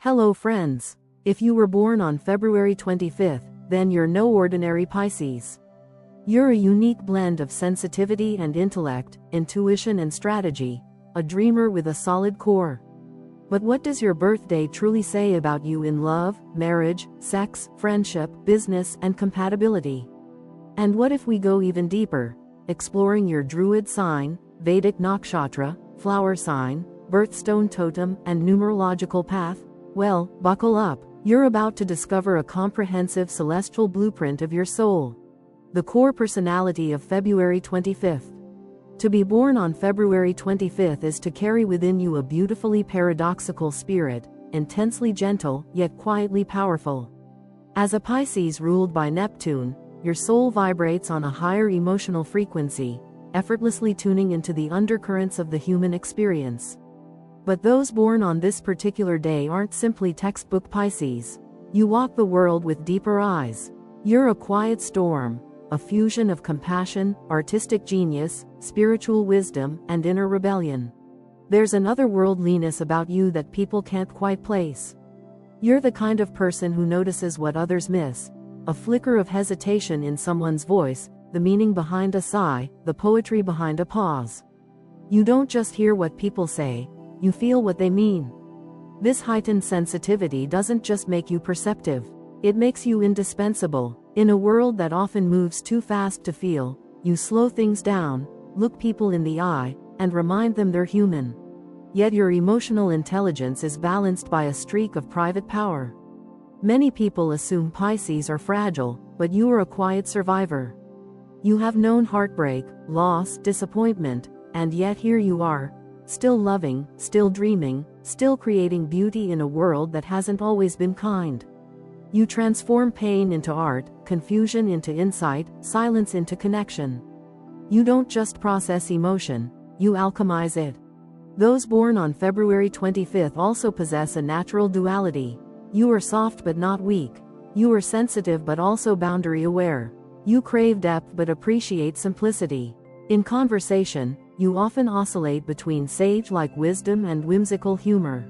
Hello friends. If you were born on February 25th, then you're no ordinary Pisces. You're a unique blend of sensitivity and intellect, intuition and strategy, a dreamer with a solid core. But what does your birthday truly say about you in love, marriage, sex, friendship, business, and compatibility? And what if we go even deeper, exploring your Druid sign, Vedic nakshatra, flower sign, birthstone totem, and numerological path? Well, buckle up. You're about to discover a comprehensive celestial blueprint of your soul. The core personality of February 25th. To be born on February 25th is to carry within you a beautifully paradoxical spirit, intensely gentle, yet quietly powerful. As a Pisces ruled by Neptune, your soul vibrates on a higher emotional frequency, effortlessly tuning into the undercurrents of the human experience. But those born on this particular day aren't simply textbook Pisces. You walk the world with deeper eyes. You're a quiet storm, a fusion of compassion, artistic genius, spiritual wisdom, and inner rebellion. There's an otherworldliness about you that people can't quite place. You're the kind of person who notices what others miss, a flicker of hesitation in someone's voice, the meaning behind a sigh, the poetry behind a pause. You don't just hear what people say, you feel what they mean. This heightened sensitivity doesn't just make you perceptive, it makes you indispensable. In a world that often moves too fast to feel, you slow things down, look people in the eye, and remind them they're human. Yet your emotional intelligence is balanced by a streak of private power. Many people assume Pisces are fragile, but you are a quiet survivor. You have known heartbreak, loss, disappointment, and yet here you are, still loving, still dreaming, still creating beauty in a world that hasn't always been kind. You transform pain into art, confusion into insight, silence into connection. You don't just process emotion, you alchemize it. Those born on February 25th also possess a natural duality. You are soft but not weak. You are sensitive but also boundary aware. You crave depth but appreciate simplicity. In conversation, you often oscillate between sage-like wisdom and whimsical humor.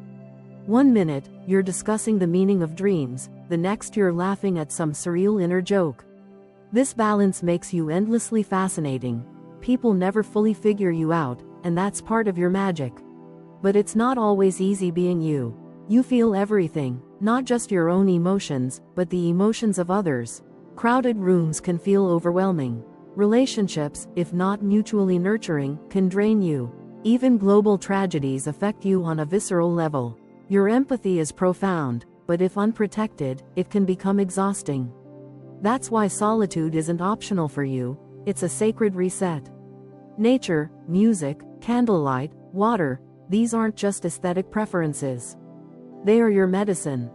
One minute, you're discussing the meaning of dreams, the next you're laughing at some surreal inner joke. This balance makes you endlessly fascinating. People never fully figure you out, and that's part of your magic. But it's not always easy being you. You feel everything, not just your own emotions, but the emotions of others. Crowded rooms can feel overwhelming. Relationships, if not mutually nurturing, can drain you. Even global tragedies affect you on a visceral level. Your empathy is profound, but if unprotected, it can become exhausting. That's why solitude isn't optional for you, it's a sacred reset. Nature, music, candlelight, water, these aren't just aesthetic preferences. They are your medicine.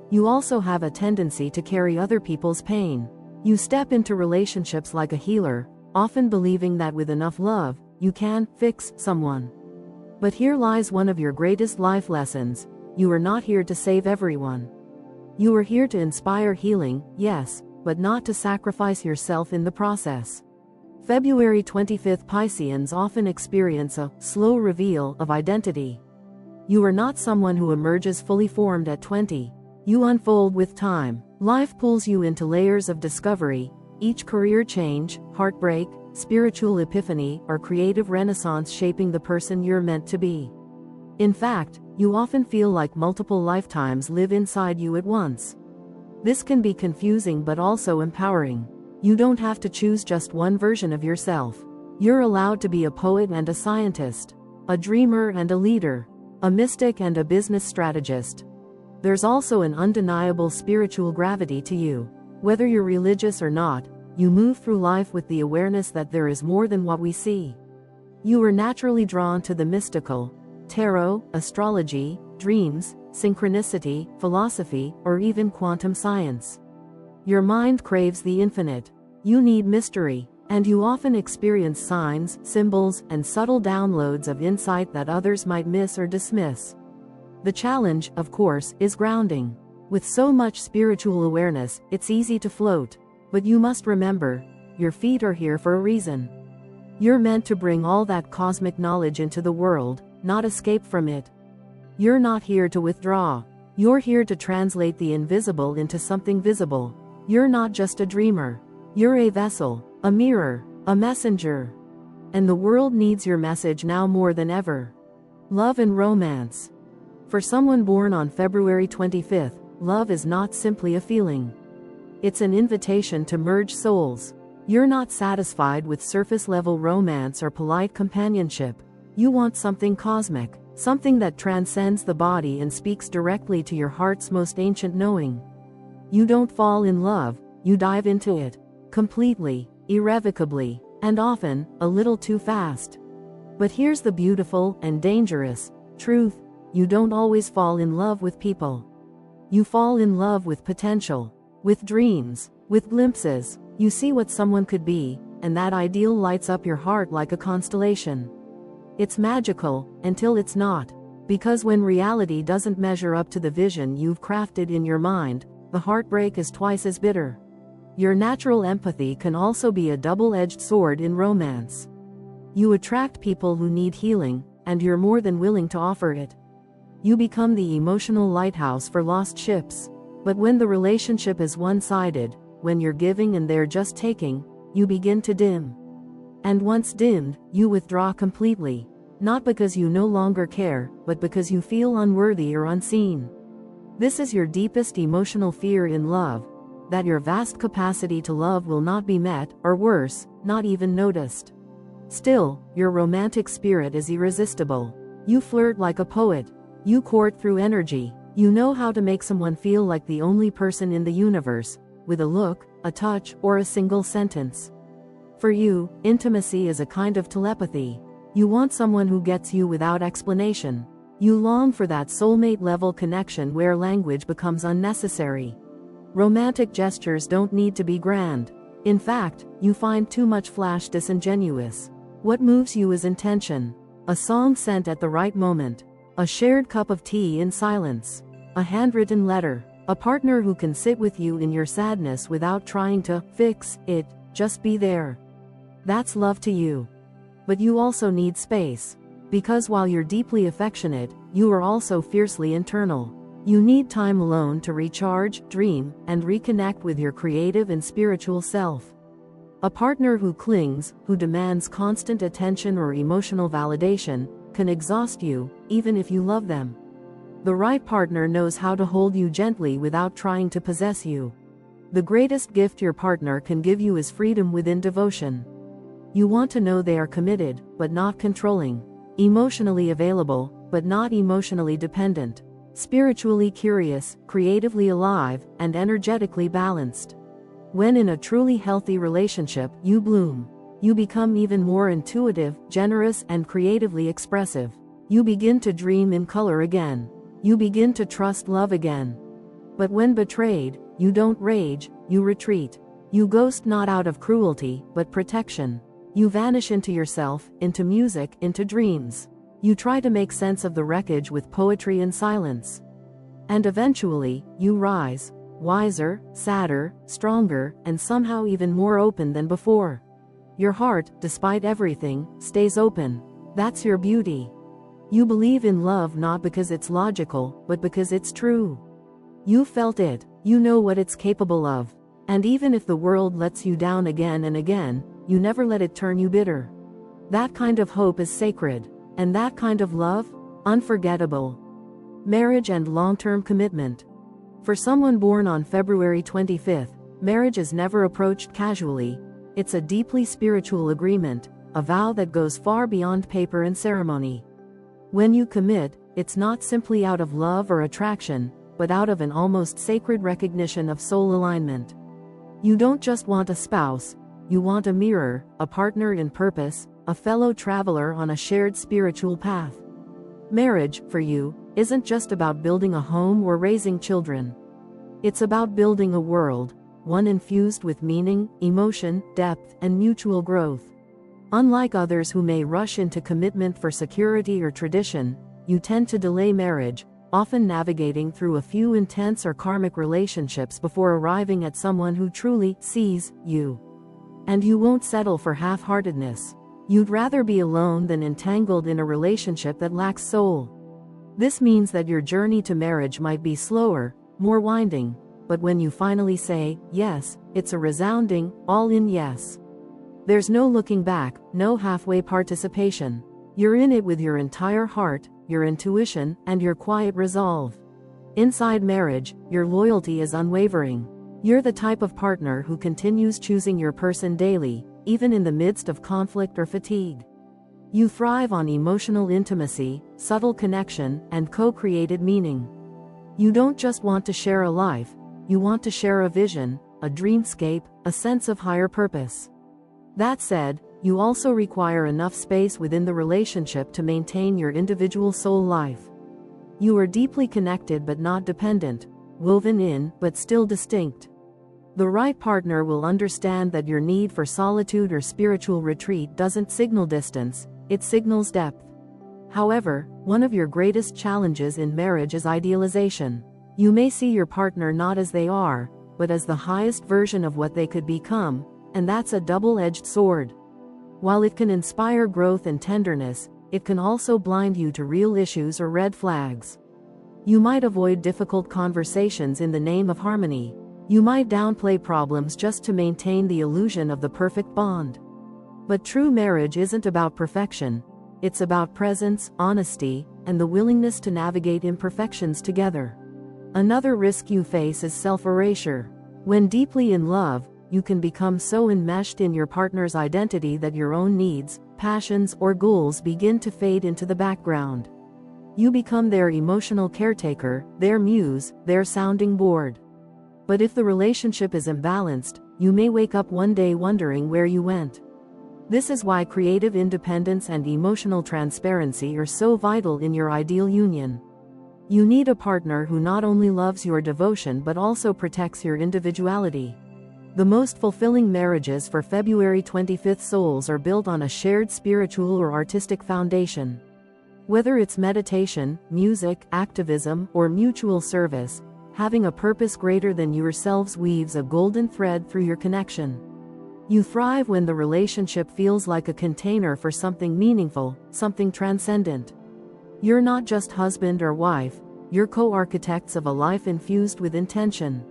You also have a tendency to carry other people's pain. You step into relationships like a healer, often believing that with enough love, you can fix someone. But here lies one of your greatest life lessons: you are not here to save everyone. You are here to inspire healing, yes, but not to sacrifice yourself in the process. February 25th Pisceans often experience a slow reveal of identity. You are not someone who emerges fully formed at 20. You unfold with time. Life pulls you into layers of discovery, each career change, heartbreak, spiritual epiphany, or creative renaissance shaping the person you're meant to be. In fact, you often feel like multiple lifetimes live inside you at once. This can be confusing but also empowering. You don't have to choose just one version of yourself. You're allowed to be a poet and a scientist, a dreamer and a leader, a mystic and a business strategist. There's also an undeniable spiritual gravity to you. Whether you're religious or not, you move through life with the awareness that there is more than what we see. You are naturally drawn to the mystical, tarot, astrology, dreams, synchronicity, philosophy, or even quantum science. Your mind craves the infinite. You need mystery, and you often experience signs, symbols, and subtle downloads of insight that others might miss or dismiss. The challenge, of course, is grounding. With so much spiritual awareness, it's easy to float. But you must remember, your feet are here for a reason. You're meant to bring all that cosmic knowledge into the world, not escape from it. You're not here to withdraw. You're here to translate the invisible into something visible. You're not just a dreamer. You're a vessel, a mirror, a messenger. And the world needs your message now more than ever. Love and romance. For someone born on February 25th, love is not simply a feeling. It's an invitation to merge souls. You're not satisfied with surface-level romance or polite companionship. You want something cosmic, something that transcends the body and speaks directly to your heart's most ancient knowing. You don't fall in love, you dive into it. Completely, irrevocably, and often, a little too fast. But here's the beautiful and dangerous truth: you don't always fall in love with people. You fall in love with potential, with dreams, with glimpses. You see what someone could be, and that ideal lights up your heart like a constellation. It's magical, until it's not. Because when reality doesn't measure up to the vision you've crafted in your mind, the heartbreak is twice as bitter. Your natural empathy can also be a double-edged sword in romance. You attract people who need healing, and you're more than willing to offer it. You become the emotional lighthouse for lost ships. But when the relationship is one-sided, when you're giving and they're just taking, you begin to dim. And once dimmed, you withdraw completely. Not because you no longer care, but because you feel unworthy or unseen. This is your deepest emotional fear in love, that your vast capacity to love will not be met, or worse, not even noticed. Still, your romantic spirit is irresistible. You flirt like a poet. You court through energy. You know how to make someone feel like the only person in the universe, with a look, a touch, or a single sentence. For you, intimacy is a kind of telepathy. You want someone who gets you without explanation. You long for that soulmate-level connection where language becomes unnecessary. Romantic gestures don't need to be grand. In fact, you find too much flash disingenuous. What moves you is intention. A song sent at the right moment. A shared cup of tea in silence. A handwritten letter. A partner who can sit with you in your sadness without trying to fix it, just be there. That's love to you. But you also need space. Because while you're deeply affectionate, you are also fiercely internal. You need time alone to recharge, dream, and reconnect with your creative and spiritual self. A partner who clings, who demands constant attention or emotional validation, can exhaust you, even if you love them. The right partner knows how to hold you gently without trying to possess you. The greatest gift your partner can give you is freedom within devotion. You want to know they are committed, but not controlling. Emotionally available, but not emotionally dependent. Spiritually curious, creatively alive, and energetically balanced. When in a truly healthy relationship, you bloom. You become even more intuitive, generous, and creatively expressive. You begin to dream in color again. You begin to trust love again. But when betrayed, you don't rage, you retreat. You ghost not out of cruelty, but protection. You vanish into yourself, into music, into dreams. You try to make sense of the wreckage with poetry and silence. And eventually, you rise, wiser, sadder, stronger, and somehow even more open than before. Your heart, despite everything, stays open. That's your beauty. You believe in love not because it's logical, but because it's true. You felt it, you know what it's capable of. And even if the world lets you down again and again, you never let it turn you bitter. That kind of hope is sacred. And that kind of love? Unforgettable. Marriage and long-term commitment. For someone born on February 25th, marriage is never approached casually. It's a deeply spiritual agreement, a vow that goes far beyond paper and ceremony. When you commit, it's not simply out of love or attraction, but out of an almost sacred recognition of soul alignment. You don't just want a spouse, you want a mirror, a partner in purpose, a fellow traveler on a shared spiritual path. Marriage, for you, isn't just about building a home or raising children. It's about building a world, one infused with meaning, emotion, depth, and mutual growth. Unlike others who may rush into commitment for security or tradition, you tend to delay marriage, often navigating through a few intense or karmic relationships before arriving at someone who truly sees you. And you won't settle for half-heartedness. You'd rather be alone than entangled in a relationship that lacks soul. This means that your journey to marriage might be slower, more winding, but when you finally say yes, it's a resounding, all-in yes. There's no looking back, no halfway participation. You're in it with your entire heart, your intuition, and your quiet resolve. Inside marriage, your loyalty is unwavering. You're the type of partner who continues choosing your person daily, even in the midst of conflict or fatigue. You thrive on emotional intimacy, subtle connection, and co-created meaning. You don't just want to share a life, you want to share a vision, a dreamscape, a sense of higher purpose. That said, you also require enough space within the relationship to maintain your individual soul life. You are deeply connected but not dependent, woven in but still distinct. The right partner will understand that your need for solitude or spiritual retreat doesn't signal distance, it signals depth. However, one of your greatest challenges in marriage is idealization. You may see your partner not as they are, but as the highest version of what they could become, and that's a double-edged sword. While it can inspire growth and tenderness, it can also blind you to real issues or red flags. You might avoid difficult conversations in the name of harmony. You might downplay problems just to maintain the illusion of the perfect bond. But true marriage isn't about perfection, it's about presence, honesty, and the willingness to navigate imperfections together. Another risk you face is self-erasure. When deeply in love, you can become so enmeshed in your partner's identity that your own needs, passions, or goals begin to fade into the background. You become their emotional caretaker, their muse, their sounding board. But if the relationship is imbalanced, you may wake up one day wondering where you went. This is why creative independence and emotional transparency are so vital in your ideal union. You need a partner who not only loves your devotion but also protects your individuality. The most fulfilling marriages for February 25th souls are built on a shared spiritual or artistic foundation. Whether it's meditation, music, activism, or mutual service, having a purpose greater than yourselves weaves a golden thread through your connection. You thrive when the relationship feels like a container for something meaningful, something transcendent. You're not just husband or wife, you're co-architects of a life infused with intention.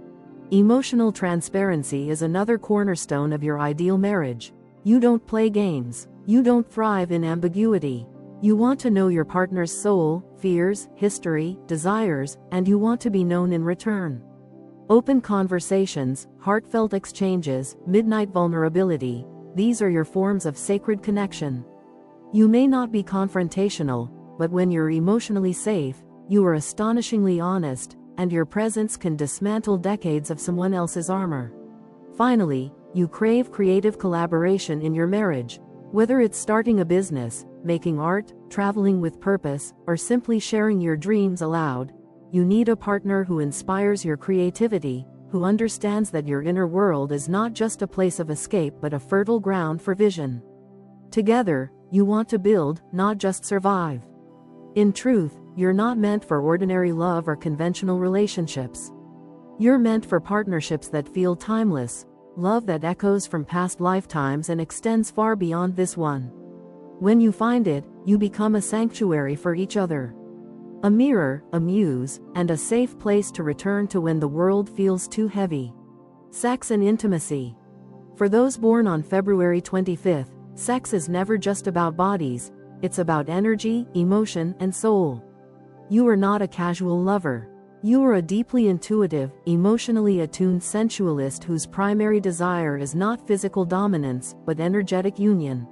Emotional transparency is another cornerstone of your ideal marriage. You don't play games. You don't thrive in ambiguity. You want to know your partner's soul, fears, history, desires, and you want to be known in return. Open conversations, heartfelt exchanges, midnight vulnerability, these are your forms of sacred connection. You may not be confrontational, but when you're emotionally safe, you are astonishingly honest, and your presence can dismantle decades of someone else's armor. Finally, you crave creative collaboration in your marriage. Whether it's starting a business, making art, traveling with purpose, or simply sharing your dreams aloud, you need a partner who inspires your creativity, who understands that your inner world is not just a place of escape but a fertile ground for vision. Together, you want to build, not just survive. In truth, you're not meant for ordinary love or conventional relationships. You're meant for partnerships that feel timeless, love that echoes from past lifetimes and extends far beyond this one. When you find it, you become a sanctuary for each other. A mirror, a muse, and a safe place to return to when the world feels too heavy. Sex and intimacy. For those born on February 25th, sex is never just about bodies, it's about energy, emotion, and soul. You are not a casual lover. You are a deeply intuitive, emotionally attuned sensualist whose primary desire is not physical dominance, but energetic union.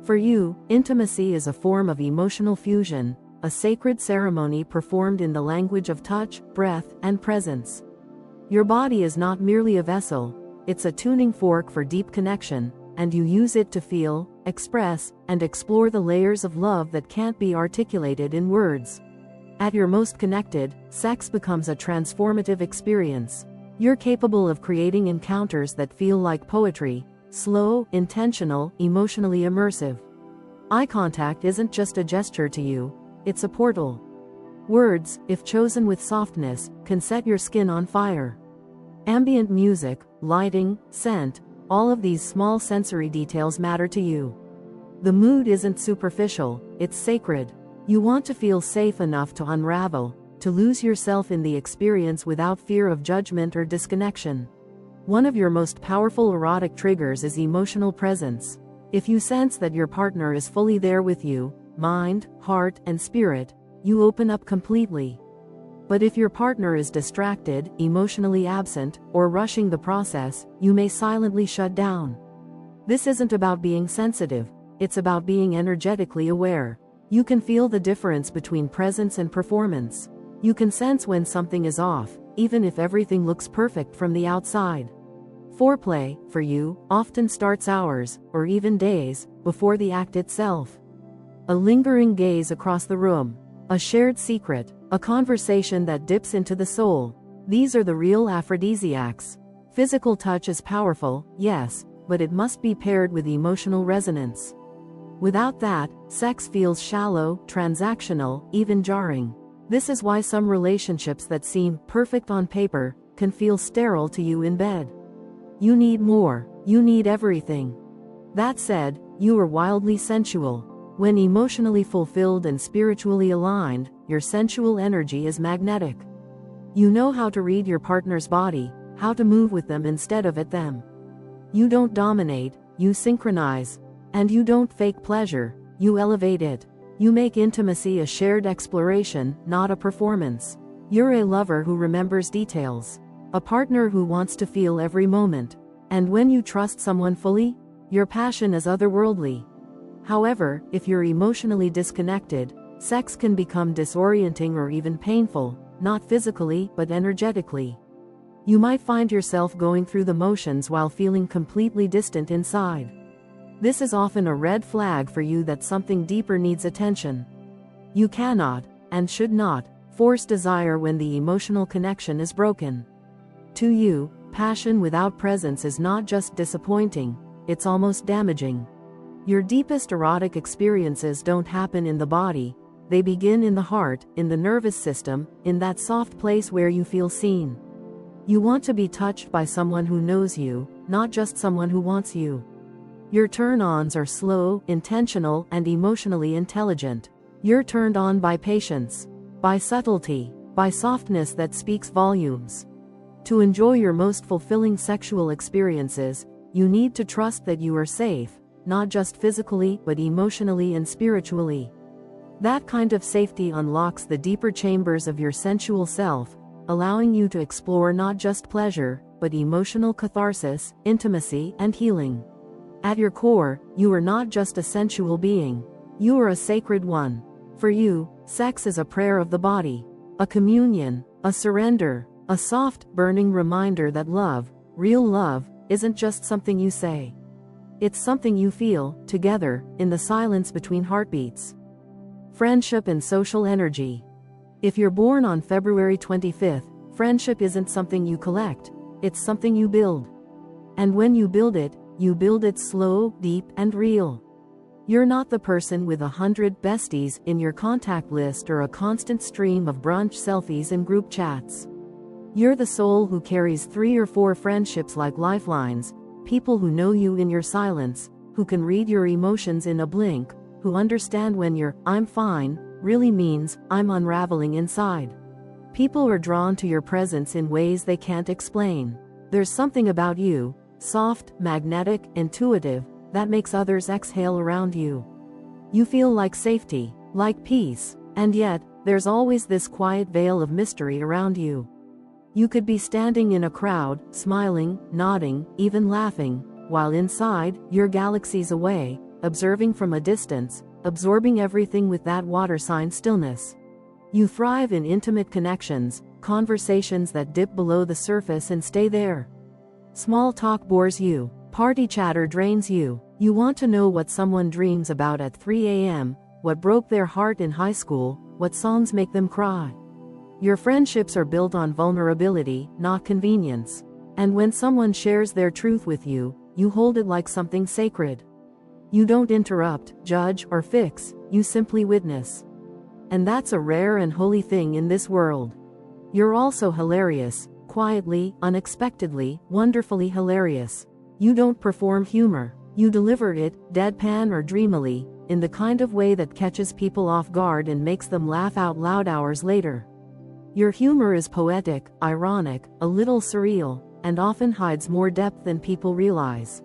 For you, intimacy is a form of emotional fusion, a sacred ceremony performed in the language of touch, breath, and presence. Your body is not merely a vessel, it's a tuning fork for deep connection, and you use it to feel, express, and explore the layers of love that can't be articulated in words. At your most connected, sex becomes a transformative experience. You're capable of creating encounters that feel like poetry, slow, intentional, emotionally immersive. Eye contact isn't just a gesture to you, it's a portal. Words, if chosen with softness, can set your skin on fire. Ambient music, lighting, scent, all of these small sensory details matter to you. The mood isn't superficial, it's sacred. You want to feel safe enough to unravel, to lose yourself in the experience without fear of judgment or disconnection. One of your most powerful erotic triggers is emotional presence. If you sense that your partner is fully there with you, mind, heart, and spirit, you open up completely. But if your partner is distracted, emotionally absent, or rushing the process, you may silently shut down. This isn't about being sensitive, it's about being energetically aware. You can feel the difference between presence and performance. You can sense when something is off, even if everything looks perfect from the outside. Foreplay, for you, often starts hours, or even days, before the act itself. A lingering gaze across the room, a shared secret, a conversation that dips into the soul. These are the real aphrodisiacs. Physical touch is powerful, yes, but it must be paired with emotional resonance. Without that, sex feels shallow, transactional, even jarring. This is why some relationships that seem perfect on paper can feel sterile to you in bed. You need more. You need everything. That said, you are wildly sensual. When emotionally fulfilled and spiritually aligned, your sensual energy is magnetic. You know how to read your partner's body, how to move with them instead of at them. You don't dominate, you synchronize. And you don't fake pleasure, you elevate it. You make intimacy a shared exploration, not a performance. You're a lover who remembers details. A partner who wants to feel every moment. And when you trust someone fully, your passion is otherworldly. However, if you're emotionally disconnected, sex can become disorienting or even painful, not physically but energetically. You might find yourself going through the motions while feeling completely distant inside. This is often a red flag for you that something deeper needs attention. You cannot, and should not, force desire when the emotional connection is broken. To you, passion without presence is not just disappointing, it's almost damaging. Your deepest erotic experiences don't happen in the body, they begin in the heart, in the nervous system, in that soft place where you feel seen. You want to be touched by someone who knows you, not just someone who wants you. Your turn-ons are slow, intentional, and emotionally intelligent. You're turned on by patience, by subtlety, by softness that speaks volumes. To enjoy your most fulfilling sexual experiences, you need to trust that you are safe, not just physically but emotionally and spiritually. That kind of safety unlocks the deeper chambers of your sensual self, allowing you to explore not just pleasure, but emotional catharsis, intimacy, and healing. At your core, you are not just a sensual being, you are a sacred one. For you, sex is a prayer of the body, a communion, a surrender, a soft, burning reminder that love, real love, isn't just something you say. It's something you feel, together, in the silence between heartbeats. Friendship and social energy. If you're born on February 25th, friendship isn't something you collect, it's something you build. And when you build it slow, deep, and real. You're not the person with 100 besties in your contact list or a constant stream of brunch selfies and group chats. You're the soul who carries 3 or 4 friendships like lifelines, people who know you in your silence, who can read your emotions in a blink, who understand when your "I'm fine" really means "I'm unraveling inside." People are drawn to your presence in ways they can't explain. There's something about you, soft, magnetic, intuitive, that makes others exhale around you. You feel like safety, like peace, and yet, there's always this quiet veil of mystery around you. You could be standing in a crowd, smiling, nodding, even laughing, while inside, you're galaxies away, observing from a distance, absorbing everything with that water sign stillness. You thrive in intimate connections, conversations that dip below the surface and stay there. Small talk bores you, party chatter drains you, you want to know what someone dreams about at 3 a.m., what broke their heart in high school, what songs make them cry. Your friendships are built on vulnerability, not convenience. And when someone shares their truth with you, you hold it like something sacred. You don't interrupt, judge, or fix, you simply witness. And that's a rare and holy thing in this world. You're also hilarious, quietly, unexpectedly, wonderfully hilarious. You don't perform humor, you deliver it, deadpan or dreamily, in the kind of way that catches people off guard and makes them laugh out loud hours later. Your humor is poetic, ironic, a little surreal, and often hides more depth than people realize.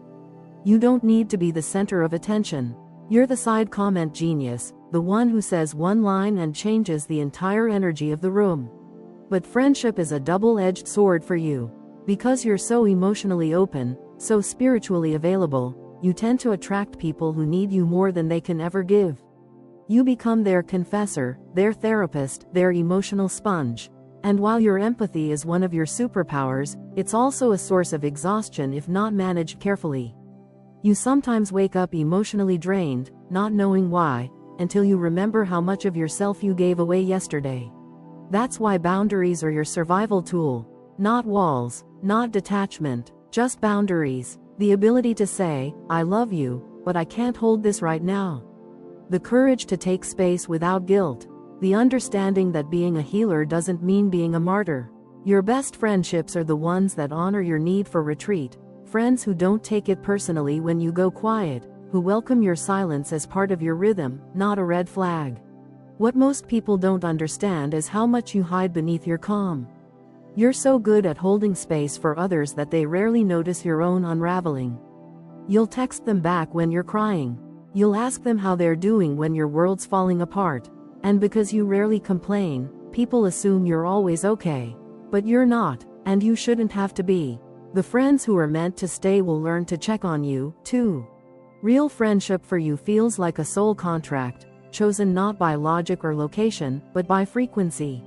You don't need to be the center of attention. You're the side comment genius, the one who says one line and changes the entire energy of the room. But friendship is a double-edged sword for you. Because you're so emotionally open, so spiritually available, you tend to attract people who need you more than they can ever give. You become their confessor, their therapist, their emotional sponge. And while your empathy is one of your superpowers, it's also a source of exhaustion if not managed carefully. You sometimes wake up emotionally drained, not knowing why, until you remember how much of yourself you gave away yesterday. That's why boundaries are your survival tool. Not walls, not detachment, just boundaries. The ability to say, I love you, but I can't hold this right now. The courage to take space without guilt. The understanding that being a healer doesn't mean being a martyr. Your best friendships are the ones that honor your need for retreat. Friends who don't take it personally when you go quiet, who welcome your silence as part of your rhythm, not a red flag. What most people don't understand is how much you hide beneath your calm. You're so good at holding space for others that they rarely notice your own unraveling. You'll text them back when you're crying. You'll ask them how they're doing when your world's falling apart. And because you rarely complain, people assume you're always okay. But you're not, and you shouldn't have to be. The friends who are meant to stay will learn to check on you, too. Real friendship for you feels like a soul contract, chosen not by logic or location, but by frequency.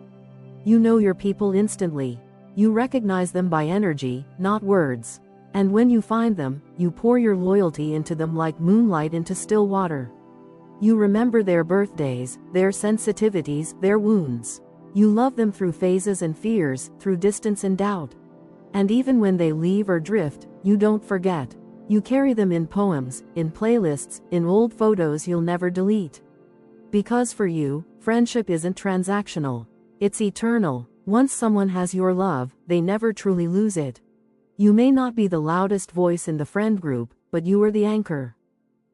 You know your people instantly. You recognize them by energy, not words. And when you find them, you pour your loyalty into them like moonlight into still water. You remember their birthdays, their sensitivities, their wounds. You love them through phases and fears, through distance and doubt. And even when they leave or drift, you don't forget. You carry them in poems, in playlists, in old photos you'll never delete. Because for you, friendship isn't transactional. It's eternal. Once someone has your love, they never truly lose it. You may not be the loudest voice in the friend group, but you are the anchor.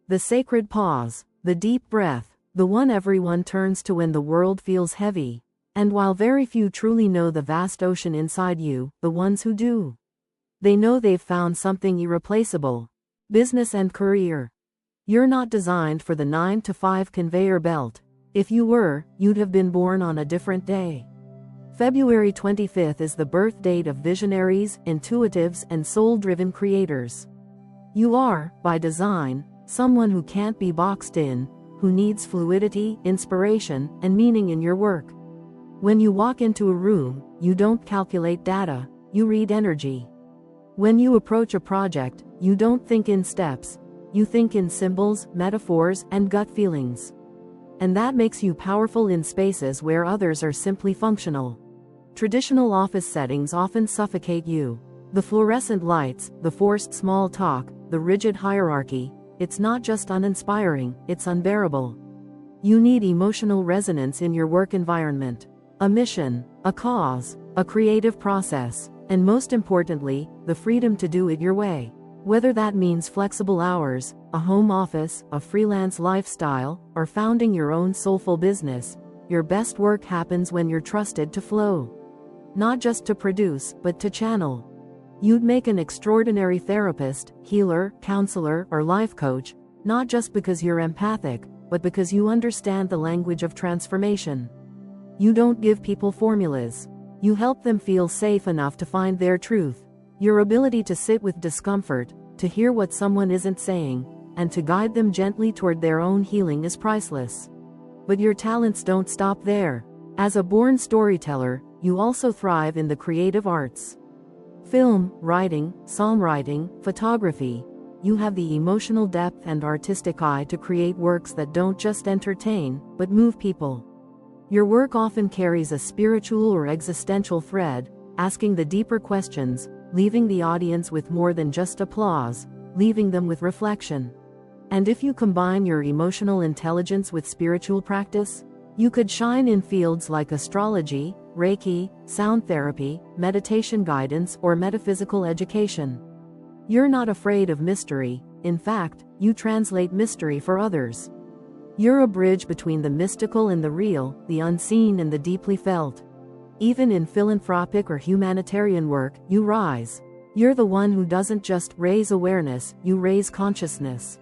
The sacred pause, the deep breath, the one everyone turns to when the world feels heavy. And while very few truly know the vast ocean inside you, the ones who do, they know they've found something irreplaceable. Business and career. You're not designed for the 9-to-5 conveyor belt. If you were, you'd have been born on a different day. February 25th is the birth date of visionaries, intuitives, and soul-driven creators. You are, by design, someone who can't be boxed in, who needs fluidity, inspiration, and meaning in your work. When you walk into a room, you don't calculate data, you read energy. When you approach a project, you don't think in steps, you think in symbols, metaphors, and gut feelings. And that makes you powerful in spaces where others are simply functional. Traditional office settings often suffocate you. The fluorescent lights, the forced small talk, the rigid hierarchy, it's not just uninspiring, it's unbearable. You need emotional resonance in your work environment. A mission, a cause, a creative process, and most importantly, the freedom to do it your way. Whether that means flexible hours, a home office, a freelance lifestyle, or founding your own soulful business, your best work happens when you're trusted to flow. Not just to produce, but to channel. You'd make an extraordinary therapist, healer, counselor, or life coach, not just because you're empathic, but because you understand the language of transformation. You don't give people formulas. You help them feel safe enough to find their truth. Your ability to sit with discomfort, to hear what someone isn't saying, and to guide them gently toward their own healing is priceless. But your talents don't stop there. As a born storyteller, you also thrive in the creative arts. Film, writing, songwriting, photography. You have the emotional depth and artistic eye to create works that don't just entertain, but move people. Your work often carries a spiritual or existential thread, asking the deeper questions, leaving the audience with more than just applause, leaving them with reflection. And if you combine your emotional intelligence with spiritual practice, you could shine in fields like astrology, Reiki, sound therapy, meditation guidance, or metaphysical education. You're not afraid of mystery. In fact, you translate mystery for others. You're a bridge between the mystical and the real, the unseen and the deeply felt. Even in philanthropic or humanitarian work, you rise. You're the one who doesn't just raise awareness, you raise consciousness.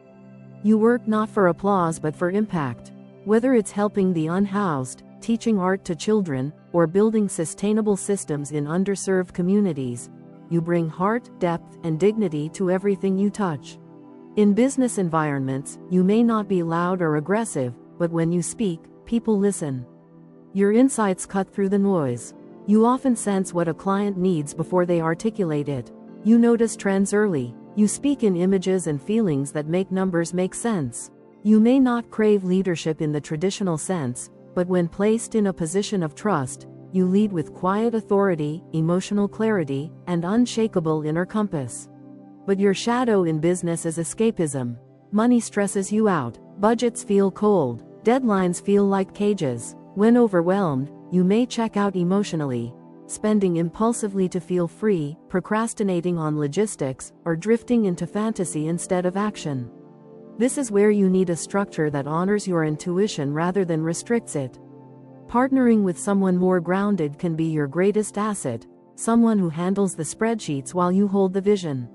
You work not for applause but for impact. Whether it's helping the unhoused, teaching art to children, or building sustainable systems in underserved communities, you bring heart, depth, and dignity to everything you touch. In business environments, you may not be loud or aggressive, but when you speak, people listen. Your insights cut through the noise. You often sense what a client needs before they articulate it. You notice trends early. You speak in images and feelings that make numbers make sense. You may not crave leadership in the traditional sense, but when placed in a position of trust, you lead with quiet authority, emotional clarity, and unshakable inner compass. But your shadow in business is escapism. Money stresses you out, budgets feel cold, deadlines feel like cages. When overwhelmed, you may check out emotionally, spending impulsively to feel free, procrastinating on logistics, or drifting into fantasy instead of action. This is where you need a structure that honors your intuition rather than restricts it. Partnering with someone more grounded can be your greatest asset, someone who handles the spreadsheets while you hold the vision.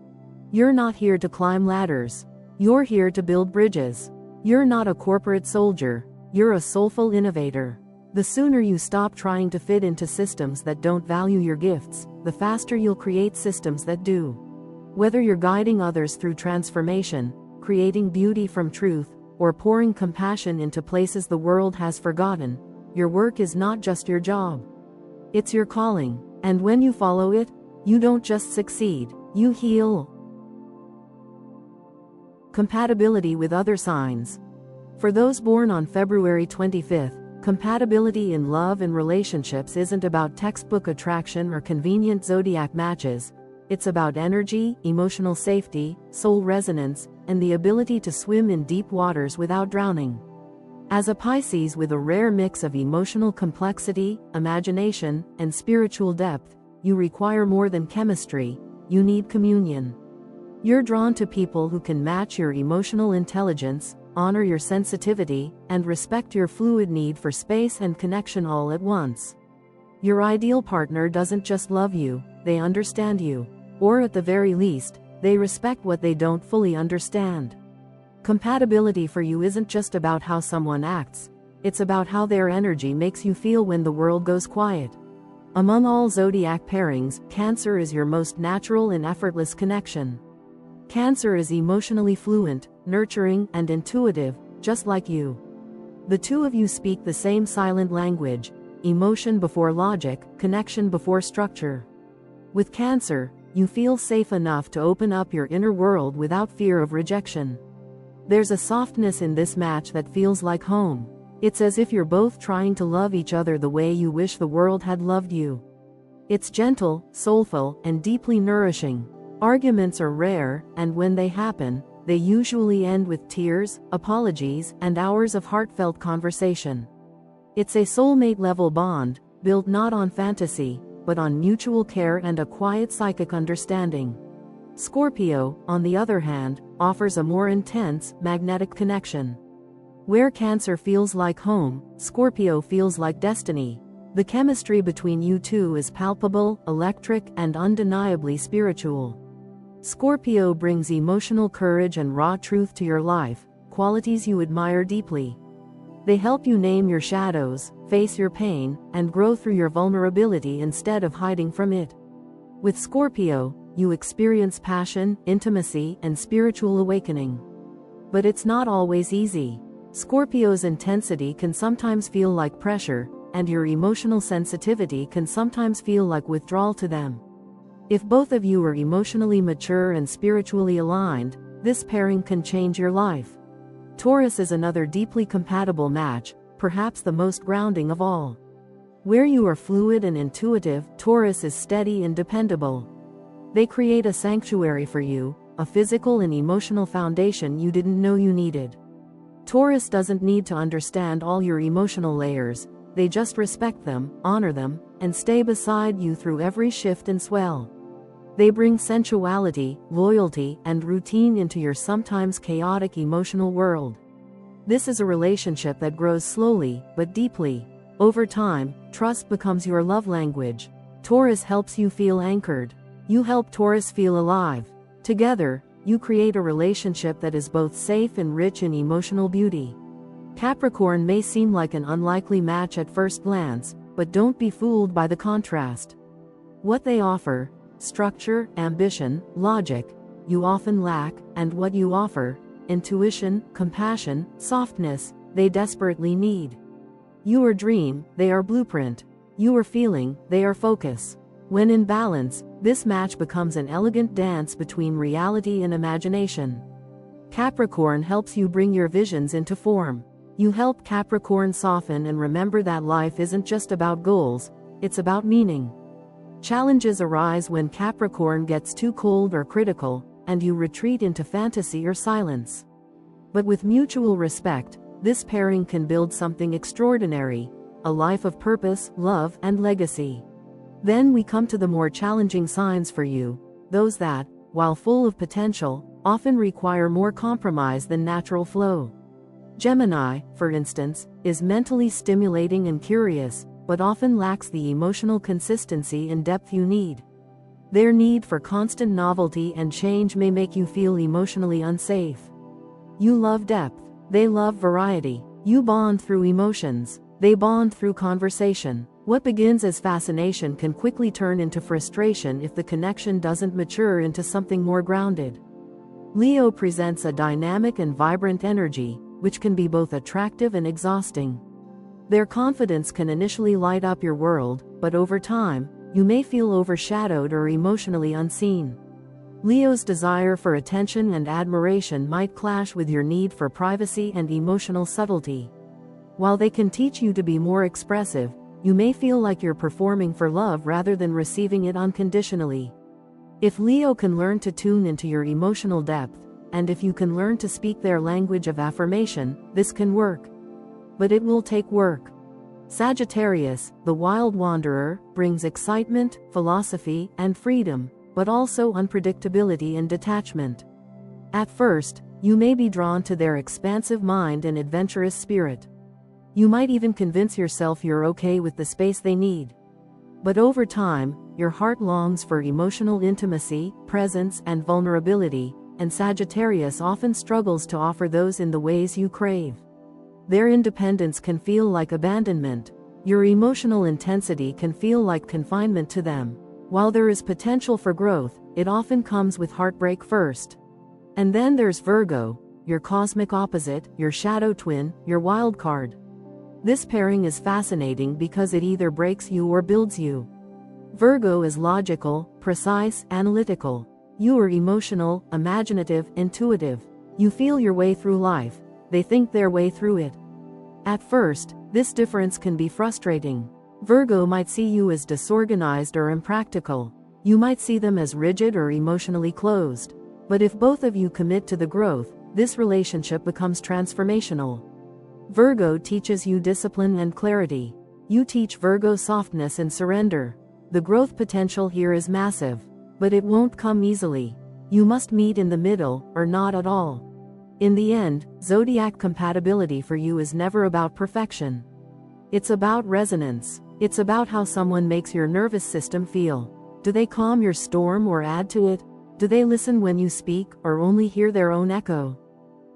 You're not here to climb ladders. You're here to build bridges. You're not a corporate soldier. You're a soulful innovator. The sooner you stop trying to fit into systems that don't value your gifts, the faster you'll create systems that do. Whether you're guiding others through transformation, creating beauty from truth, or pouring compassion into places the world has forgotten, your work is not just your job. It's your calling, and when you follow it, you don't just succeed, you heal. Compatibility with other signs. For those born on February 25th, compatibility in love and relationships isn't about textbook attraction or convenient zodiac matches. It's about energy, emotional safety, soul resonance, and the ability to swim in deep waters without drowning. As a Pisces with a rare mix of emotional complexity, imagination, and spiritual depth, you require more than chemistry, you need communion. You're drawn to people who can match your emotional intelligence, honor your sensitivity, and respect your fluid need for space and connection all at once. Your ideal partner doesn't just love you, they understand you. Or at the very least, they respect what they don't fully understand. Compatibility for you isn't just about how someone acts, it's about how their energy makes you feel when the world goes quiet. Among all zodiac pairings, Cancer is your most natural and effortless connection. Cancer is emotionally fluent, nurturing, and intuitive, just like you. The two of you speak the same silent language, emotion before logic, connection before structure. With Cancer, you feel safe enough to open up your inner world without fear of rejection. There's a softness in this match that feels like home. It's as if you're both trying to love each other the way you wish the world had loved you. It's gentle, soulful, and deeply nourishing. Arguments are rare, and when they happen, they usually end with tears, apologies, and hours of heartfelt conversation. It's a soulmate-level bond, built not on fantasy, but on mutual care and a quiet psychic understanding. Scorpio, on the other hand, offers a more intense, magnetic connection. Where Cancer feels like home, Scorpio feels like destiny. The chemistry between you two is palpable, electric, and undeniably spiritual. Scorpio brings emotional courage and raw truth to your life, qualities you admire deeply. They help you name your shadows, face your pain, and grow through your vulnerability instead of hiding from it. With Scorpio, you experience passion, intimacy, and spiritual awakening. But it's not always easy. Scorpio's intensity can sometimes feel like pressure, and your emotional sensitivity can sometimes feel like withdrawal to them. If both of you are emotionally mature and spiritually aligned, this pairing can change your life. Taurus is another deeply compatible match, perhaps the most grounding of all. Where you are fluid and intuitive, Taurus is steady and dependable. They create a sanctuary for you, a physical and emotional foundation you didn't know you needed. Taurus doesn't need to understand all your emotional layers, they just respect them, honor them, and stay beside you through every shift and swell. They bring sensuality, loyalty, and routine into your sometimes chaotic emotional world. This is a relationship that grows slowly, but deeply. Over time, trust becomes your love language. Taurus helps you feel anchored. You help Taurus feel alive. Together, you create a relationship that is both safe and rich in emotional beauty. Capricorn may seem like an unlikely match at first glance, but don't be fooled by the contrast. What they offer, structure, ambition, logic, you often lack, and what you offer, intuition, compassion, softness, they desperately need. You are dream, they are blueprint. You are feeling, they are focus. When in balance, this match becomes an elegant dance between reality and imagination. Capricorn helps you bring your visions into form. You help Capricorn soften and remember that life isn't just about goals, it's about meaning. Challenges arise when Capricorn gets too cold or critical, and you retreat into fantasy or silence. But with mutual respect, this pairing can build something extraordinary, a life of purpose, love, and legacy. Then we come to the more challenging signs for you, those that, while full of potential, often require more compromise than natural flow. Gemini, for instance, is mentally stimulating and curious, but often lacks the emotional consistency and depth you need. Their need for constant novelty and change may make you feel emotionally unsafe. You love depth. They love variety. You bond through emotions. They bond through conversation. What begins as fascination can quickly turn into frustration if the connection doesn't mature into something more grounded. Leo presents a dynamic and vibrant energy, which can be both attractive and exhausting. Their confidence can initially light up your world, but over time, you may feel overshadowed or emotionally unseen. Leo's desire for attention and admiration might clash with your need for privacy and emotional subtlety. While they can teach you to be more expressive, you may feel like you're performing for love rather than receiving it unconditionally. If Leo can learn to tune into your emotional depth, and if you can learn to speak their language of affirmation, this can work. But it will take work. Sagittarius, the wild wanderer, brings excitement, philosophy, and freedom, but also unpredictability and detachment. At first, you may be drawn to their expansive mind and adventurous spirit. You might even convince yourself you're okay with the space they need. But over time, your heart longs for emotional intimacy, presence, and vulnerability, and Sagittarius often struggles to offer those in the ways you crave. Their independence can feel like abandonment. Your emotional intensity can feel like confinement to them. While there is potential for growth, it often comes with heartbreak first. And then there's Virgo, your cosmic opposite, your shadow twin, your wild card. This pairing is fascinating because it either breaks you or builds you. Virgo is logical, precise, analytical. You are emotional, imaginative, intuitive. You feel your way through life. They think their way through it. At first, this difference can be frustrating. Virgo might see you as disorganized or impractical. You might see them as rigid or emotionally closed. But if both of you commit to the growth, this relationship becomes transformational. Virgo teaches you discipline and clarity. You teach Virgo softness and surrender. The growth potential here is massive. But it won't come easily. You must meet in the middle, or not at all. In the end, zodiac compatibility for you is never about perfection. It's about resonance. It's about how someone makes your nervous system feel. Do they calm your storm or add to it? Do they listen when you speak, or only hear their own echo?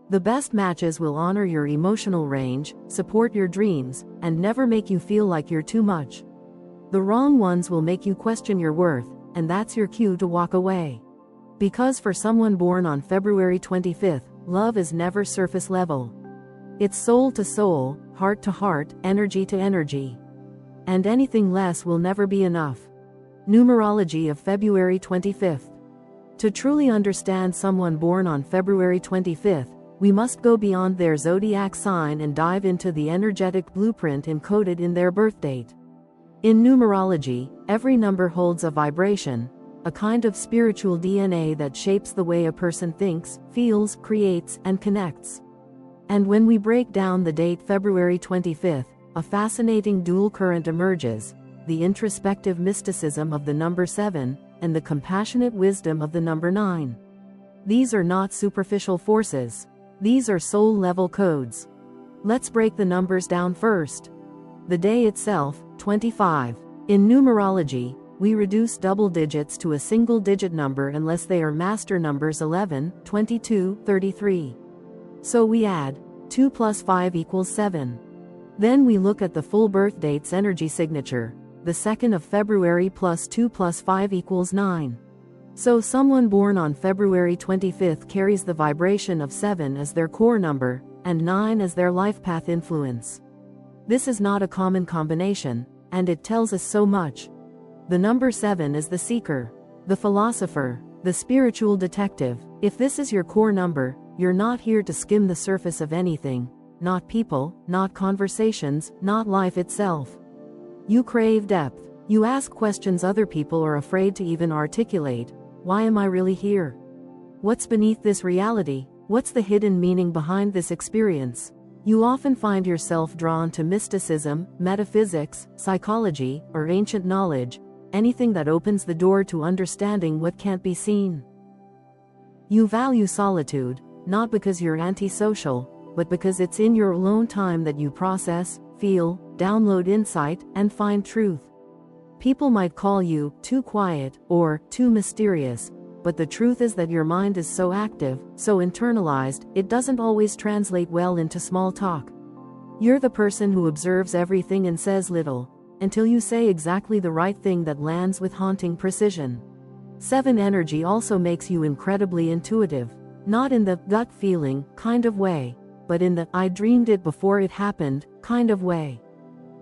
The best matches will honor your emotional range, support your dreams, and never make you feel like you're too much. The wrong ones will make you question your worth, and that's your cue to walk away. Because for someone born on February 25th, love is never surface level. It's soul to soul, heart to heart, energy to energy. And anything less will never be enough. Numerology of February 25th. To truly understand someone born on February 25th, we must go beyond their zodiac sign and dive into the energetic blueprint encoded in their birth date. In numerology, every number holds a vibration, a kind of spiritual DNA that shapes the way a person thinks, feels, creates, and connects. And when we break down the date February 25th, a fascinating dual current emerges: the introspective mysticism of the number 7, and the compassionate wisdom of the number 9. These are not superficial forces. These are soul-level codes. Let's break the numbers down first. The day itself, 25. In numerology, we reduce double digits to a single digit number unless they are master numbers 11, 22, 33. So we add 2 plus 5 equals 7. Then we look at the full birth date's energy signature. The 2nd of February plus 2 plus 5 equals 9. So someone born on February 25th carries the vibration of 7 as their core number, and 9 as their life path influence. This is not a common combination, and it tells us so much. The number 7 is the seeker, the philosopher, the spiritual detective. If this is your core number, you're not here to skim the surface of anything, not people, not conversations, not life itself. You crave depth. You ask questions other people are afraid to even articulate. Why am I really here? What's beneath this reality? What's the hidden meaning behind this experience? You often find yourself drawn to mysticism, metaphysics, psychology, or ancient knowledge, anything that opens the door to understanding what can't be seen. You value solitude, not because you're antisocial, but because it's in your alone time that you process, feel, download insight, and find truth. People might call you too quiet or too mysterious, but the truth is that your mind is so active, so internalized, it doesn't always translate well into small talk. You're the person who observes everything and says little, until you say exactly the right thing that lands with haunting precision. 7 energy also makes you incredibly intuitive, not in the gut feeling kind of way, but in the I dreamed it before it happened kind of way.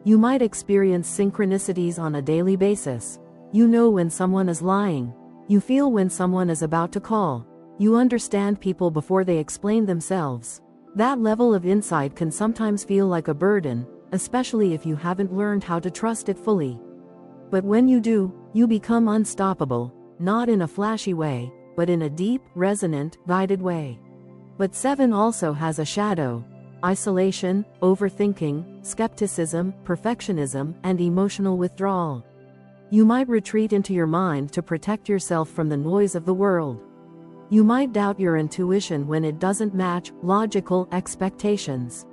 You might experience synchronicities on a daily basis. You know when someone is lying. You feel when someone is about to call. You understand people before they explain themselves. That level of insight can sometimes feel like a burden, especially if you haven't learned how to trust it fully. But when you do, you become unstoppable, not in a flashy way, but in a deep, resonant, guided way. But 7 also has a shadow: isolation, overthinking, skepticism, perfectionism, and emotional withdrawal. You might retreat into your mind to protect yourself from the noise of the world. You might doubt your intuition when it doesn't match logical expectations.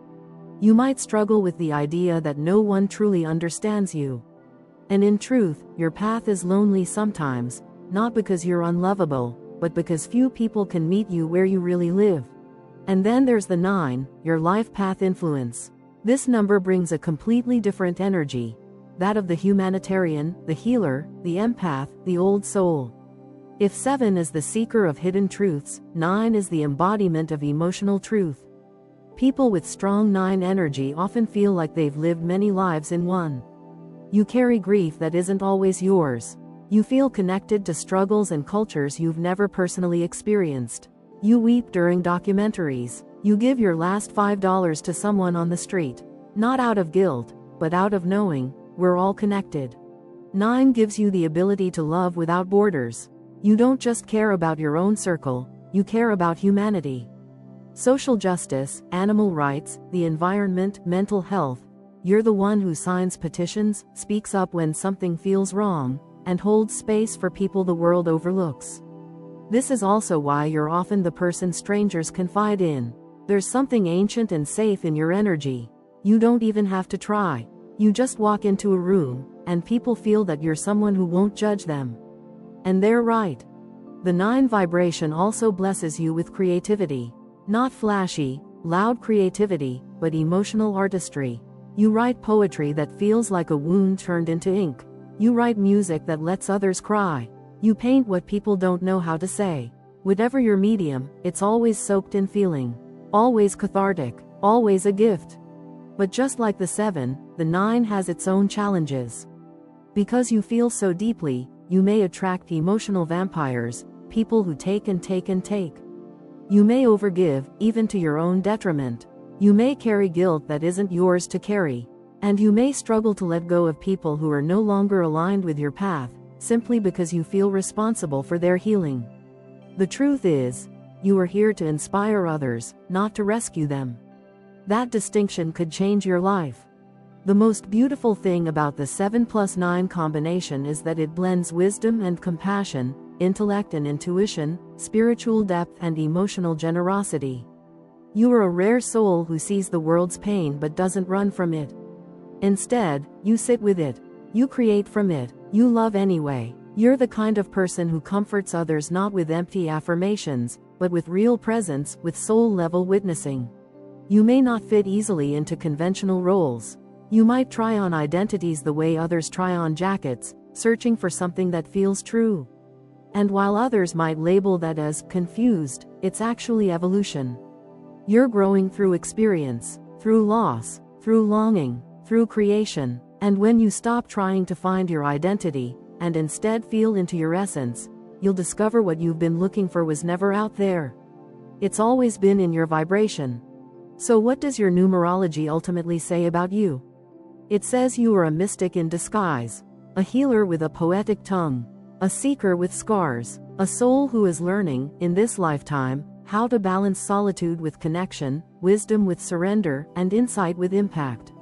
You might struggle with the idea that no one truly understands you. And in truth, your path is lonely sometimes, not because you're unlovable, but because few people can meet you where you really live. And then there's the 9, your life path influence. This number brings a completely different energy, that of the humanitarian, the healer, the empath, the old soul. If 7 is the seeker of hidden truths, 9 is the embodiment of emotional truth. People with strong 9 energy often feel like they've lived many lives in one. You carry grief that isn't always yours. You feel connected to struggles and cultures you've never personally experienced. You weep during documentaries. You give your last $5 to someone on the street. Not out of guilt, but out of knowing, we're all connected. 9 gives you the ability to love without borders. You don't just care about your own circle, you care about humanity. Social justice, animal rights, the environment, mental health. You're the one who signs petitions, speaks up when something feels wrong, and holds space for people the world overlooks. This is also why you're often the person strangers confide in. There's something ancient and safe in your energy. You don't even have to try. You just walk into a room, and people feel that you're someone who won't judge them. And they're right. The 9 vibration also blesses you with creativity. Not flashy, loud creativity, but emotional artistry. You write poetry that feels like a wound turned into ink. You write music that lets others cry. You paint what people don't know how to say. Whatever your medium, it's always soaked in feeling. Always cathartic, always a gift. But just like the 7, the 9 has its own challenges. Because you feel so deeply, you may attract emotional vampires, people who take and take and take. You may overgive, even to your own detriment. You may carry guilt that isn't yours to carry. And you may struggle to let go of people who are no longer aligned with your path, simply because you feel responsible for their healing. The truth is, you are here to inspire others, not to rescue them. That distinction could change your life. The most beautiful thing about the 7+9 combination is that it blends wisdom and compassion, intellect and intuition, spiritual depth and emotional generosity. You are a rare soul who sees the world's pain but doesn't run from it. Instead, you sit with it. You create from it. You love anyway. You're the kind of person who comforts others not with empty affirmations, but with real presence, with soul-level witnessing. You may not fit easily into conventional roles. You might try on identities the way others try on jackets, searching for something that feels true. And while others might label that as confused, it's actually evolution. You're growing through experience, through loss, through longing, through creation, and when you stop trying to find your identity, and instead feel into your essence, you'll discover what you've been looking for was never out there. It's always been in your vibration. So what does your numerology ultimately say about you? It says you are a mystic in disguise, a healer with a poetic tongue, a seeker with scars, a soul who is learning, in this lifetime, how to balance solitude with connection, wisdom with surrender, and insight with impact.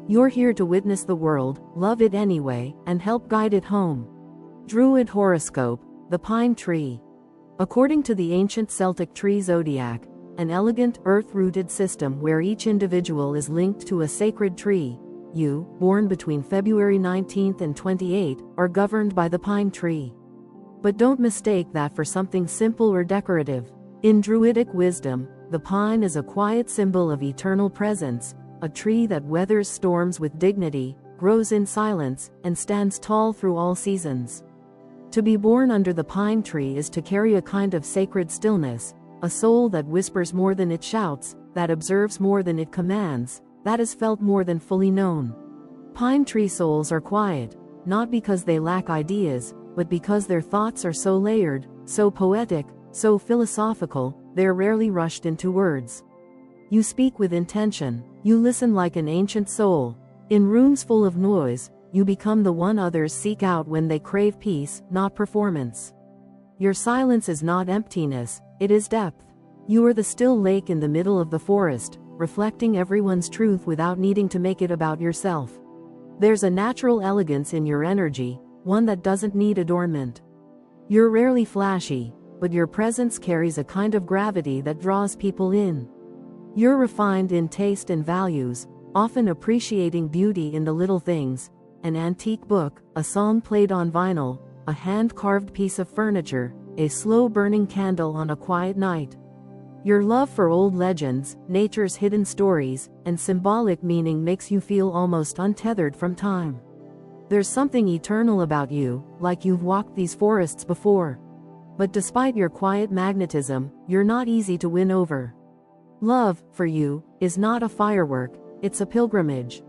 You're here to witness the world, love it anyway, and help guide it home. Druid horoscope, the pine tree. According to the ancient Celtic tree Zodiac, an elegant, earth-rooted system where each individual is linked to a sacred tree, you, born between February 19th and 28, are governed by the pine tree. But don't mistake that for something simple or decorative. In Druidic wisdom, the pine is a quiet symbol of eternal presence, a tree that weathers storms with dignity, grows in silence, and stands tall through all seasons. To be born under the pine tree is to carry a kind of sacred stillness, a soul that whispers more than it shouts, that observes more than it commands, that is felt more than fully known. Pine tree souls are quiet, not because they lack ideas, but because their thoughts are so layered, so poetic, so philosophical, they're rarely rushed into words. You speak with intention, you listen like an ancient soul. In rooms full of noise, you become the one others seek out when they crave peace, not performance. Your silence is not emptiness, it is depth. You are the still lake in the middle of the forest, reflecting everyone's truth without needing to make it about yourself. There's a natural elegance in your energy, one that doesn't need adornment. You're rarely flashy, but your presence carries a kind of gravity that draws people in. You're refined in taste and values, often appreciating beauty in the little things, an antique book, a song played on vinyl, a hand-carved piece of furniture, a slow-burning candle on a quiet night. Your love for old legends, nature's hidden stories, and symbolic meaning makes you feel almost untethered from time. There's something eternal about you, like you've walked these forests before. But despite your quiet magnetism, you're not easy to win over. Love, for you, is not a firework, it's a pilgrimage.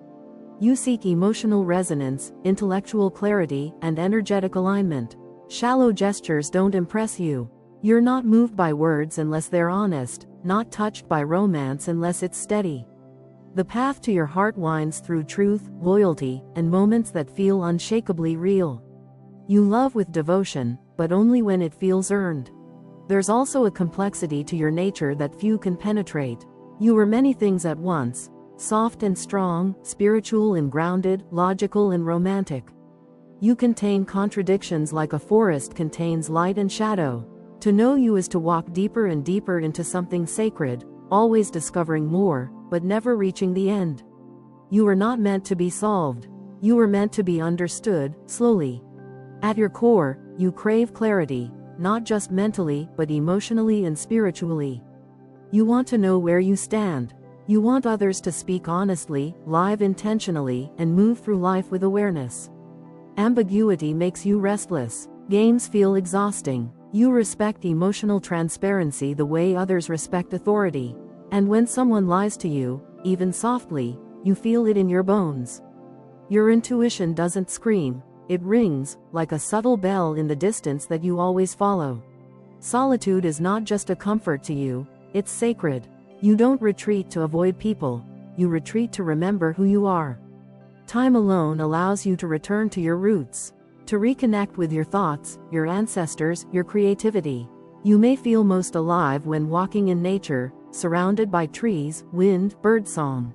You seek emotional resonance, intellectual clarity, and energetic alignment. Shallow gestures don't impress you. You're not moved by words unless they're honest, not touched by romance unless it's steady. The path to your heart winds through truth, loyalty, and moments that feel unshakably real. You love with devotion, but only when it feels earned. There's also a complexity to your nature that few can penetrate. You are many things at once, soft and strong, spiritual and grounded, logical and romantic. You contain contradictions like a forest contains light and shadow. To know you is to walk deeper and deeper into something sacred, always discovering more, but never reaching the end. You are not meant to be solved. You are meant to be understood, slowly. At your core, you crave clarity, not just mentally, but emotionally and spiritually. You want to know where you stand. You want others to speak honestly, live intentionally, and move through life with awareness. Ambiguity makes you restless. Games feel exhausting. You respect emotional transparency the way others respect authority. And when someone lies to you, even softly, you feel it in your bones. Your intuition doesn't scream, it rings, like a subtle bell in the distance that you always follow. Solitude is not just a comfort to you, it's sacred. You don't retreat to avoid people, you retreat to remember who you are. Time alone allows you to return to your roots, to reconnect with your thoughts, your ancestors, your creativity. You may feel most alive when walking in nature, surrounded by trees, wind, birdsong.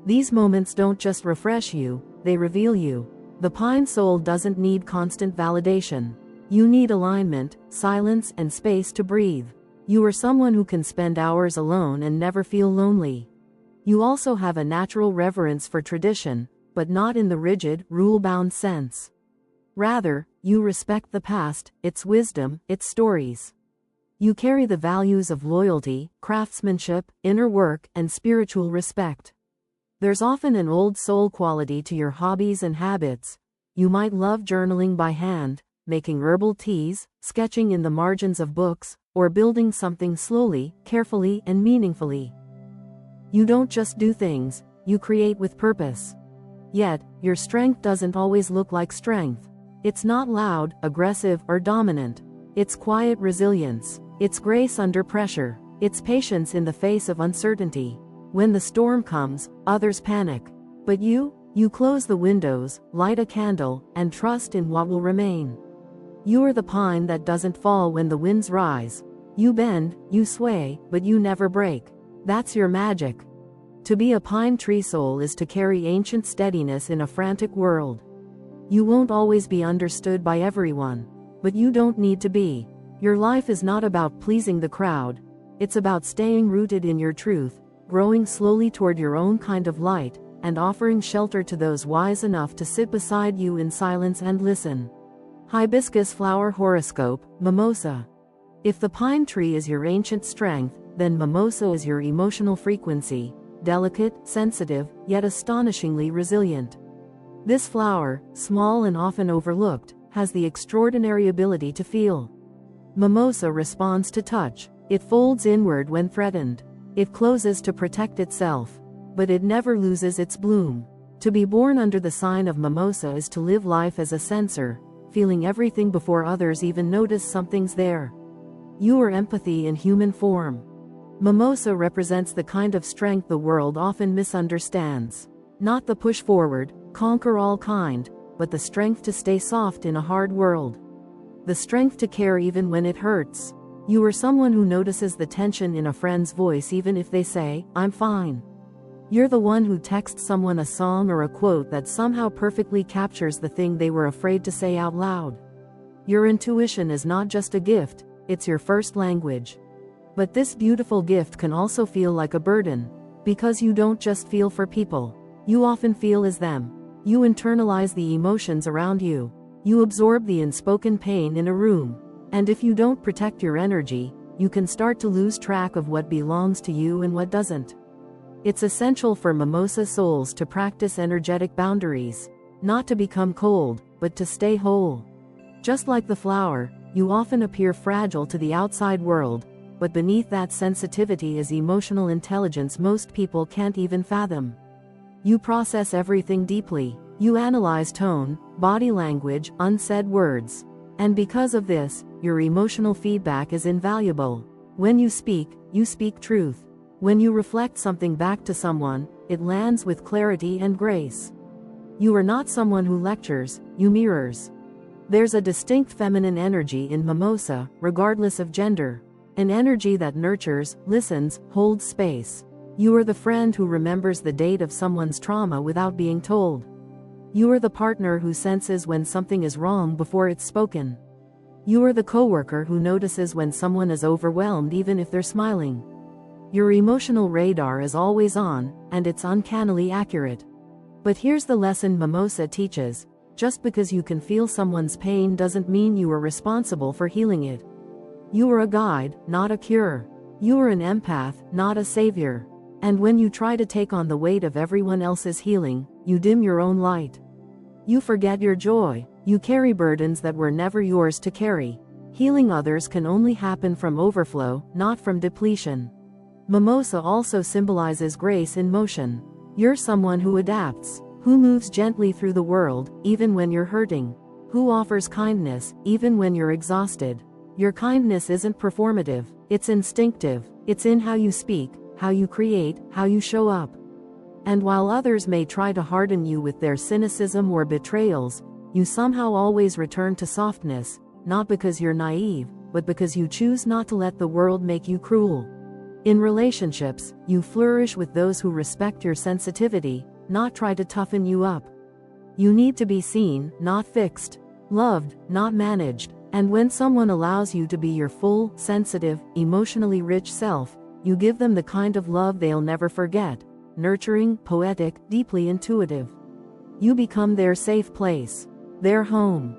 These moments don't just refresh you, they reveal you. The pine soul doesn't need constant validation. You need alignment, silence, and space to breathe. You are someone who can spend hours alone and never feel lonely. You also have a natural reverence for tradition, but not in the rigid, rule-bound sense. Rather, you respect the past, its wisdom, its stories. You carry the values of loyalty, craftsmanship, inner work, and spiritual respect. There's often an old soul quality to your hobbies and habits. You might love journaling by hand, making herbal teas, sketching in the margins of books, or building something slowly, carefully, and meaningfully. You don't just do things, you create with purpose. Yet, your strength doesn't always look like strength. It's not loud, aggressive, or dominant. It's quiet resilience. It's grace under pressure. It's patience in the face of uncertainty. When the storm comes, others panic. But you close the windows, light a candle, and trust in what will remain. You are the pine that doesn't fall when the winds rise. You bend, you sway, but you never break. That's your magic. To be a pine tree soul is to carry ancient steadiness in a frantic world. You won't always be understood by everyone, but you don't need to be. Your life is not about pleasing the crowd. It's about staying rooted in your truth, growing slowly toward your own kind of light, and offering shelter to those wise enough to sit beside you in silence and listen. Hibiscus flower horoscope, Mimosa. If the pine tree is your ancient strength, then Mimosa is your emotional frequency, delicate, sensitive, yet astonishingly resilient. This flower, small and often overlooked, has the extraordinary ability to feel. Mimosa responds to touch. It folds inward when threatened. It closes to protect itself. But it never loses its bloom. To be born under the sign of Mimosa is to live life as a sensor, feeling everything before others even notice something's there. You are empathy in human form. Mimosa represents the kind of strength the world often misunderstands. Not the push forward, conquer all kind, but the strength to stay soft in a hard world. The strength to care even when it hurts. You are someone who notices the tension in a friend's voice even if they say, "I'm fine." You're the one who texts someone a song or a quote that somehow perfectly captures the thing they were afraid to say out loud. Your intuition is not just a gift, it's your first language. But this beautiful gift can also feel like a burden, because you don't just feel for people. You often feel as them. You internalize the emotions around you. You absorb the unspoken pain in a room. And if you don't protect your energy, you can start to lose track of what belongs to you and what doesn't. It's essential for Mimosa souls to practice energetic boundaries. Not to become cold, but to stay whole. Just like the flower, you often appear fragile to the outside world, but beneath that sensitivity is emotional intelligence most people can't even fathom. You process everything deeply. You analyze tone, body language, unsaid words. And because of this, your emotional feedback is invaluable. When you speak truth. When you reflect something back to someone, it lands with clarity and grace. You are not someone who lectures, you mirrors. There's a distinct feminine energy in Mimosa, regardless of gender. An energy that nurtures, listens, holds space. You are the friend who remembers the date of someone's trauma without being told. You are the partner who senses when something is wrong before it's spoken. You are the coworker who notices when someone is overwhelmed even if they're smiling. Your emotional radar is always on, and it's uncannily accurate. But here's the lesson Mimosa teaches: just because you can feel someone's pain doesn't mean you are responsible for healing it. You are a guide, not a cure. You are an empath, not a savior. And when you try to take on the weight of everyone else's healing, you dim your own light. You forget your joy. You carry burdens that were never yours to carry. Healing others can only happen from overflow, not from depletion. Mimosa also symbolizes grace in motion. You're someone who adapts, who moves gently through the world, even when you're hurting, who offers kindness, even when you're exhausted. Your kindness isn't performative, it's instinctive. It's in how you speak, how you create, how you show up. And while others may try to harden you with their cynicism or betrayals, you somehow always return to softness, not because you're naive, but because you choose not to let the world make you cruel. In relationships, you flourish with those who respect your sensitivity, not try to toughen you up. You need to be seen, not fixed, loved, not managed, And when someone allows you to be your full, sensitive, emotionally rich self, you give them the kind of love they'll never forget, nurturing, poetic, deeply intuitive. You become their safe place, their home.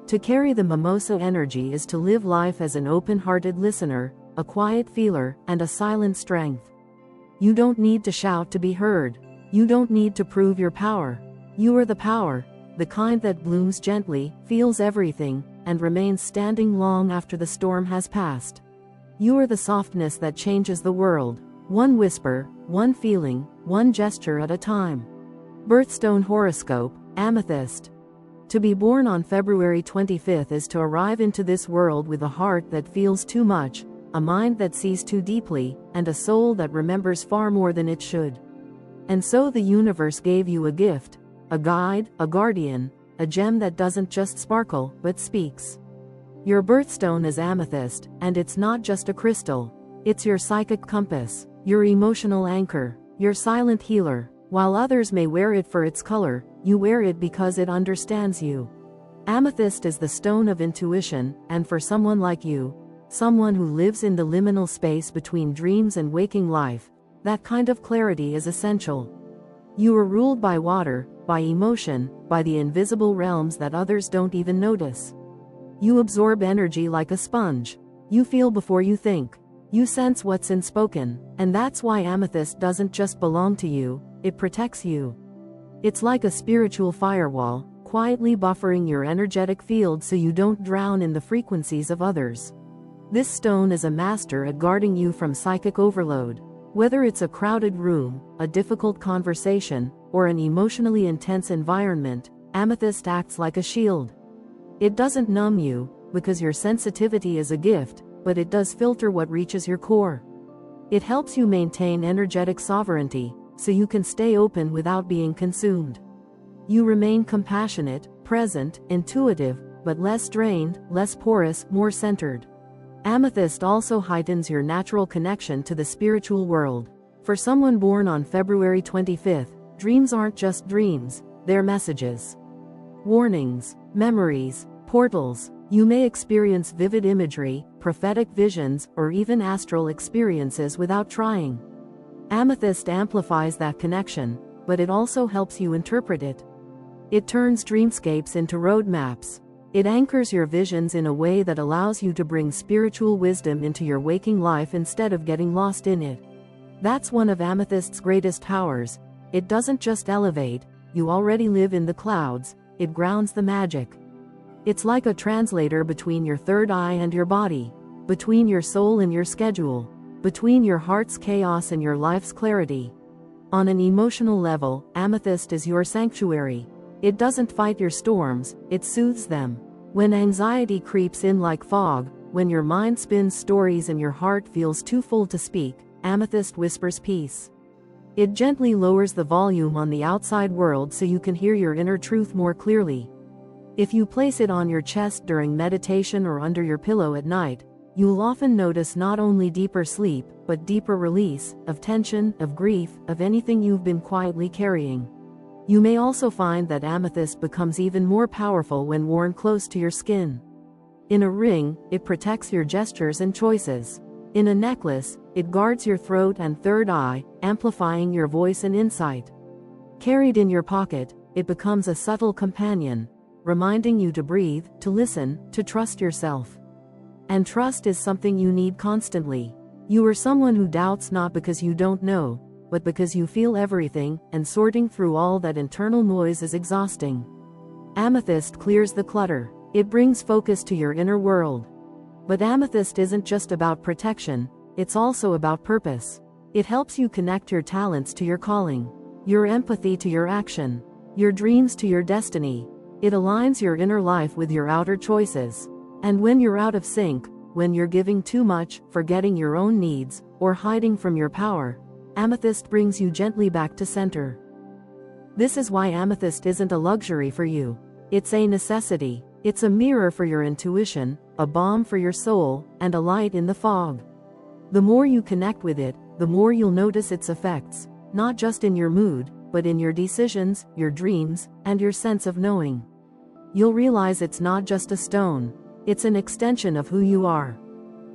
To carry the mimosa energy is to live life as an open-hearted listener, a quiet feeler, and a silent strength. You don't need to shout to be heard. You don't need to prove your power. You are the power, the kind that blooms gently, feels everything, and remains standing long after the storm has passed. You are the softness that changes the world, one whisper, one feeling, one gesture at a time. Birthstone horoscope, amethyst. To be born on February 25th is to arrive into this world with a heart that feels too much, a mind that sees too deeply, and a soul that remembers far more than it should. And so the universe gave you a gift, a guide, a guardian, a gem that doesn't just sparkle, but speaks. Your birthstone is amethyst, and it's not just a crystal. It's your psychic compass, your emotional anchor, your silent healer. While others may wear it for its color, you wear it because it understands you. Amethyst is the stone of intuition, and for someone like you, someone who lives in the liminal space between dreams and waking life, that kind of clarity is essential. You are ruled by water, by emotion, by the invisible realms that others don't even notice. You absorb energy like a sponge. You feel before you think. You sense what's unspoken, and that's why amethyst doesn't just belong to you, it protects you. It's like a spiritual firewall, quietly buffering your energetic field so you don't drown in the frequencies of others. This stone is a master at guarding you from psychic overload. Whether it's a crowded room, a difficult conversation, or an emotionally intense environment, amethyst acts like a shield. It doesn't numb you, because your sensitivity is a gift, but it does filter what reaches your core. It helps you maintain energetic sovereignty, so you can stay open without being consumed. You remain compassionate, present, intuitive, but less drained, less porous, more centered. Amethyst also heightens your natural connection to the spiritual world. For someone born on February 25th, dreams aren't just dreams, they're messages. Warnings, memories, portals. You may experience vivid imagery, prophetic visions, or even astral experiences without trying. Amethyst amplifies that connection, but it also helps you interpret it. It turns dreamscapes into roadmaps. It anchors your visions in a way that allows you to bring spiritual wisdom into your waking life instead of getting lost in it. That's one of amethyst's greatest powers. It doesn't just elevate, you already live in the clouds, it grounds the magic. It's like a translator between your third eye and your body, between your soul and your schedule, between your heart's chaos and your life's clarity. On an emotional level, amethyst is your sanctuary. It doesn't fight your storms, it soothes them. When anxiety creeps in like fog, when your mind spins stories and your heart feels too full to speak, amethyst whispers peace. It gently lowers the volume on the outside world so you can hear your inner truth more clearly. If you place it on your chest during meditation or under your pillow at night, you'll often notice not only deeper sleep, but deeper release, of tension, of grief, of anything you've been quietly carrying. You may also find that amethyst becomes even more powerful when worn close to your skin. In a ring, it protects your gestures and choices. In a necklace, it guards your throat and third eye, amplifying your voice and insight. Carried in your pocket, it becomes a subtle companion, reminding you to breathe, to listen, to trust yourself. And trust is something you need constantly. You are someone who doubts not because you don't know, but because you feel everything, and sorting through all that internal noise is exhausting. Amethyst clears the clutter. It brings focus to your inner world. But amethyst isn't just about protection, it's also about purpose. It helps you connect your talents to your calling, your empathy to your action, your dreams to your destiny. It aligns your inner life with your outer choices. And when you're out of sync, when you're giving too much, forgetting your own needs, or hiding from your power, amethyst brings you gently back to center. This is why amethyst isn't a luxury for you. It's a necessity. It's a mirror for your intuition, a balm for your soul, and a light in the fog. The more you connect with it, the more you'll notice its effects, not just in your mood, but in your decisions, your dreams, and your sense of knowing. You'll realize it's not just a stone. It's an extension of who you are.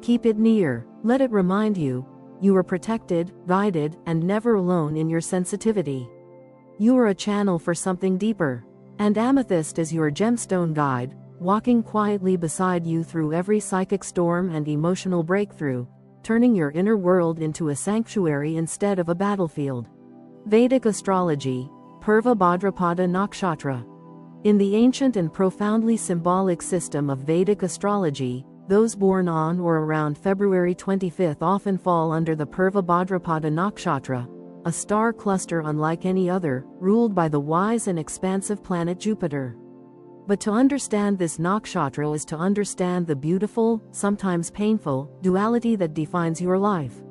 Keep it near, let it remind you, you are protected, guided, and never alone in your sensitivity. You are a channel for something deeper. And amethyst is your gemstone guide, walking quietly beside you through every psychic storm and emotional breakthrough, turning your inner world into a sanctuary instead of a battlefield. Vedic Astrology, Purva Bhadrapada Nakshatra. In the ancient and profoundly symbolic system of Vedic astrology, those born on or around February 25 often fall under the Purva Bhadrapada Nakshatra, a star cluster unlike any other, ruled by the wise and expansive planet Jupiter. But to understand this nakshatra is to understand the beautiful, sometimes painful, duality that defines your life.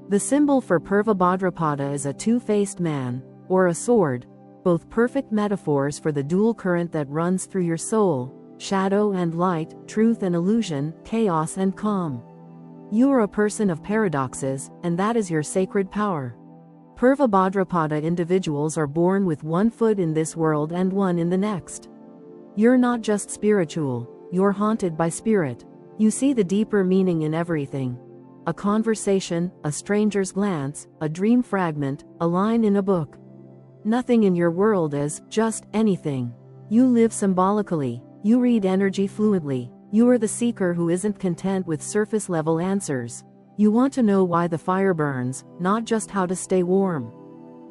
The symbol for Purva Bhadrapada is a two-faced man, or a sword, both perfect metaphors for the dual current that runs through your soul, shadow and light, truth and illusion, chaos and calm. You are a person of paradoxes, and that is your sacred power. Purva Bhadrapada individuals are born with one foot in this world and one in the next. You're not just spiritual, you're haunted by spirit. You see the deeper meaning in everything. A conversation, a stranger's glance, a dream fragment, a line in a book. Nothing in your world is just anything. You live symbolically, you read energy fluidly, you are the seeker who isn't content with surface-level answers. You want to know why the fire burns, not just how to stay warm.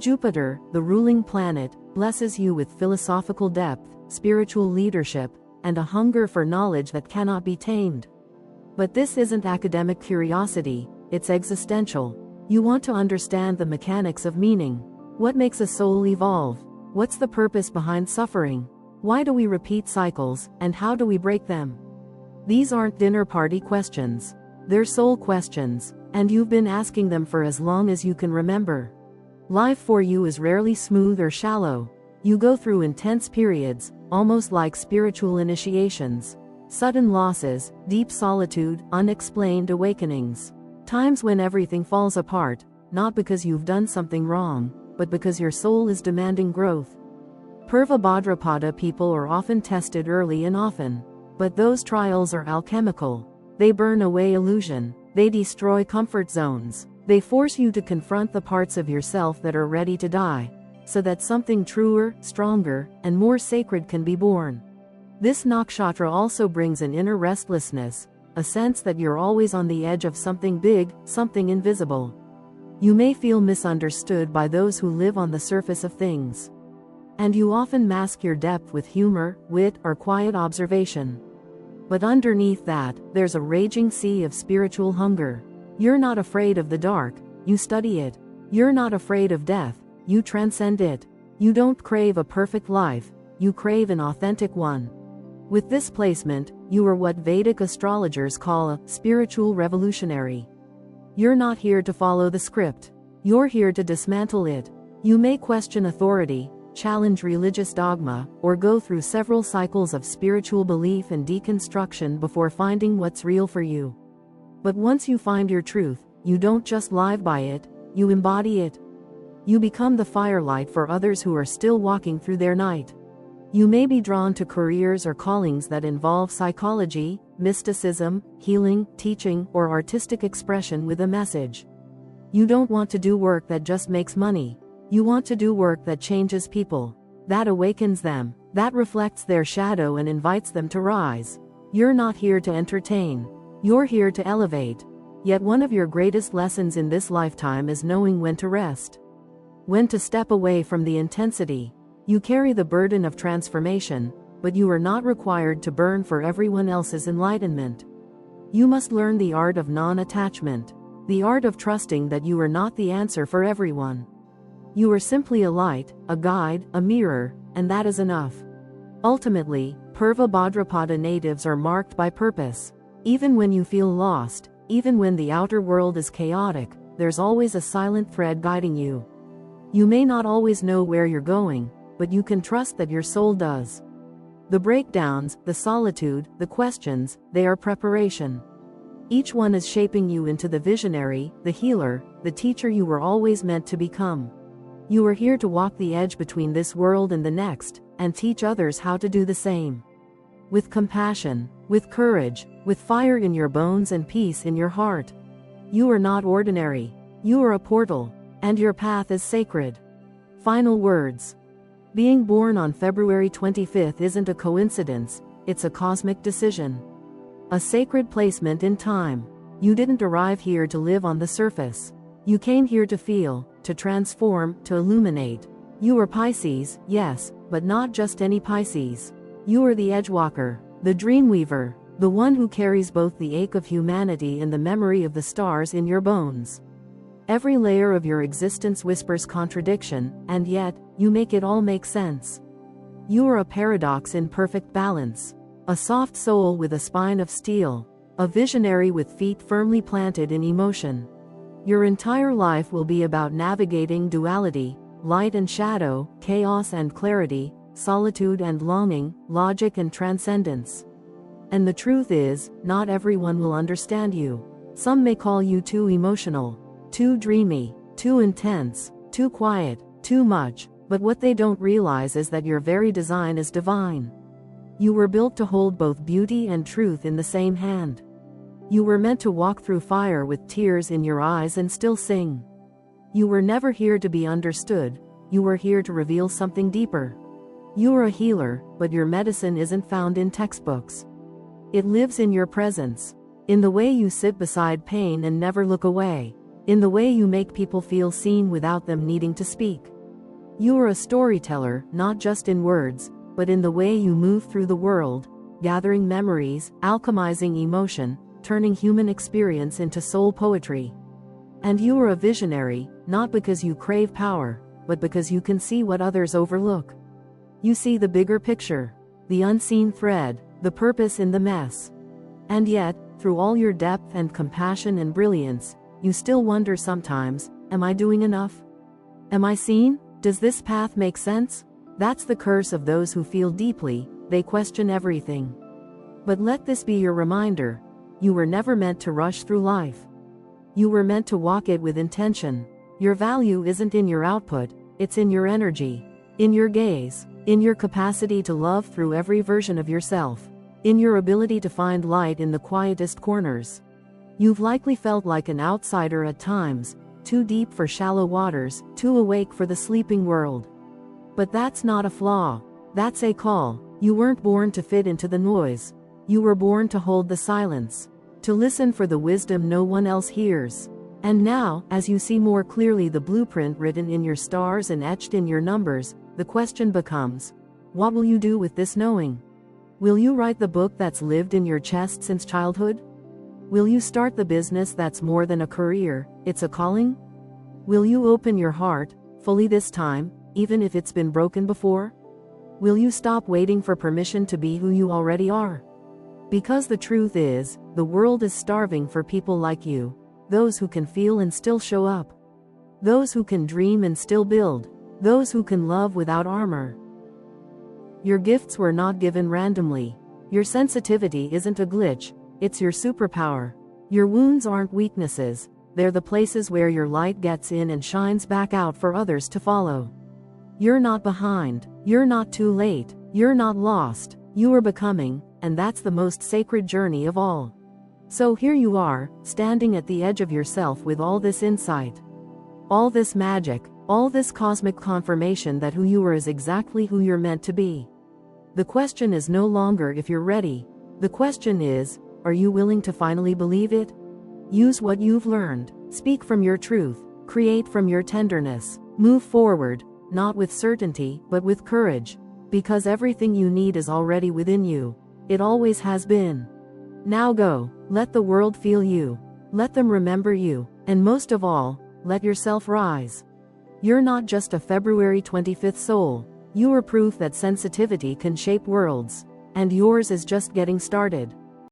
Jupiter, the ruling planet, blesses you with philosophical depth, spiritual leadership, and a hunger for knowledge that cannot be tamed. But this isn't academic curiosity, it's existential. You want to understand the mechanics of meaning. What makes a soul evolve? What's the purpose behind suffering? Why do we repeat cycles, and how do we break them? These aren't dinner party questions. They're soul questions, and you've been asking them for as long as you can remember. Life for you is rarely smooth or shallow. You go through intense periods, almost like spiritual initiations. Sudden losses, deep solitude, unexplained awakenings. Times when everything falls apart, not because you've done something wrong, but because your soul is demanding growth. Purva Bhadrapada people are often tested early and often. But those trials are alchemical. They burn away illusion. They destroy comfort zones. They force you to confront the parts of yourself that are ready to die, so that something truer, stronger, and more sacred can be born. This nakshatra also brings an inner restlessness, a sense that you're always on the edge of something big, something invisible. You may feel misunderstood by those who live on the surface of things. And you often mask your depth with humor, wit, or quiet observation. But underneath that, there's a raging sea of spiritual hunger. You're not afraid of the dark, you study it. You're not afraid of death, you transcend it. You don't crave a perfect life, you crave an authentic one. With this placement, you are what Vedic astrologers call a spiritual revolutionary. You're not here to follow the script. You're here to dismantle it. You may question authority, challenge religious dogma, or go through several cycles of spiritual belief and deconstruction before finding what's real for you. But once you find your truth, you don't just live by it, you embody it. You become the firelight for others who are still walking through their night. You may be drawn to careers or callings that involve psychology, mysticism, healing, teaching, or artistic expression with a message. You don't want to do work that just makes money. You want to do work that changes people, that awakens them, that reflects their shadow and invites them to rise. You're not here to entertain. You're here to elevate. Yet one of your greatest lessons in this lifetime is knowing when to rest. When to step away from the intensity. You carry the burden of transformation, but you are not required to burn for everyone else's enlightenment. You must learn the art of non-attachment, the art of trusting that you are not the answer for everyone. You are simply a light, a guide, a mirror, and that is enough. Ultimately, Purva Bhadrapada natives are marked by purpose. Even when you feel lost, even when the outer world is chaotic, there's always a silent thread guiding you. You may not always know where you're going, but you can trust that your soul does. The breakdowns, the solitude, the questions, they are preparation. Each one is shaping you into the visionary, the healer, the teacher you were always meant to become. You are here to walk the edge between this world and the next, and teach others how to do the same. With compassion, with courage, with fire in your bones and peace in your heart. You are not ordinary. You are a portal, and your path is sacred. Final words. Being born on February 25th isn't a coincidence, it's a cosmic decision. A sacred placement in time. You didn't arrive here to live on the surface. You came here to feel, to transform, to illuminate. You are Pisces, yes, but not just any Pisces. You are the edgewalker, the dreamweaver, the one who carries both the ache of humanity and the memory of the stars in your bones. Every layer of your existence whispers contradiction, and yet, you make it all make sense. You are a paradox in perfect balance. A soft soul with a spine of steel. A visionary with feet firmly planted in emotion. Your entire life will be about navigating duality, light and shadow, chaos and clarity, solitude and longing, logic and transcendence. And the truth is, not everyone will understand you. Some may call you too emotional, too dreamy, too intense, too quiet, too much, but what they don't realize is that your very design is divine. You were built to hold both beauty and truth in the same hand. You were meant to walk through fire with tears in your eyes and still sing. You were never here to be understood, you were here to reveal something deeper. You are a healer, but your medicine isn't found in textbooks. It lives in your presence, in the way you sit beside pain and never look away, in the way you make people feel seen without them needing to speak. You are a storyteller, not just in words, but in the way you move through the world, gathering memories, alchemizing emotion, turning human experience into soul poetry. And you are a visionary, not because you crave power, but because you can see what others overlook. You see the bigger picture, the unseen thread, the purpose in the mess. And yet, through all your depth and compassion and brilliance, you still wonder sometimes, am I doing enough? Am I seen? Does this path make sense? That's the curse of those who feel deeply, they question everything. But let this be your reminder, you were never meant to rush through life. You were meant to walk it with intention. Your value isn't in your output, it's in your energy, in your gaze, in your capacity to love through every version of yourself, in your ability to find light in the quietest corners. You've likely felt like an outsider at times, too deep for shallow waters, too awake for the sleeping world. But that's not a flaw. That's a call. You weren't born to fit into the noise. You were born to hold the silence, to listen for the wisdom no one else hears. And now, as you see more clearly the blueprint written in your stars and etched in your numbers, the question becomes, what will you do with this knowing? Will you write the book that's lived in your chest since childhood? Will you start the business that's more than a career, it's a calling? Will you open your heart, fully this time, even if it's been broken before? Will you stop waiting for permission to be who you already are? Because the truth is, the world is starving for people like you, those who can feel and still show up. Those who can dream and still build. Those who can love without armor. Your gifts were not given randomly. Your sensitivity isn't a glitch, it's your superpower. Your wounds aren't weaknesses, they're the places where your light gets in and shines back out for others to follow. You're not behind, you're not too late, you're not lost, you are becoming, and that's the most sacred journey of all. So here you are, standing at the edge of yourself with all this insight. All this magic, all this cosmic confirmation that who you are is exactly who you're meant to be. The question is no longer if you're ready. The question is, are you willing to finally believe it? Use what you've learned. Speak from your truth. Create from your tenderness. Move forward, not with certainty, but with courage. Because everything you need is already within you. It always has been. Now go, let the world feel you. Let them remember you, and most of all, let yourself rise. You're not just a February 25th soul. You are proof that sensitivity can shape worlds. And yours is just getting started.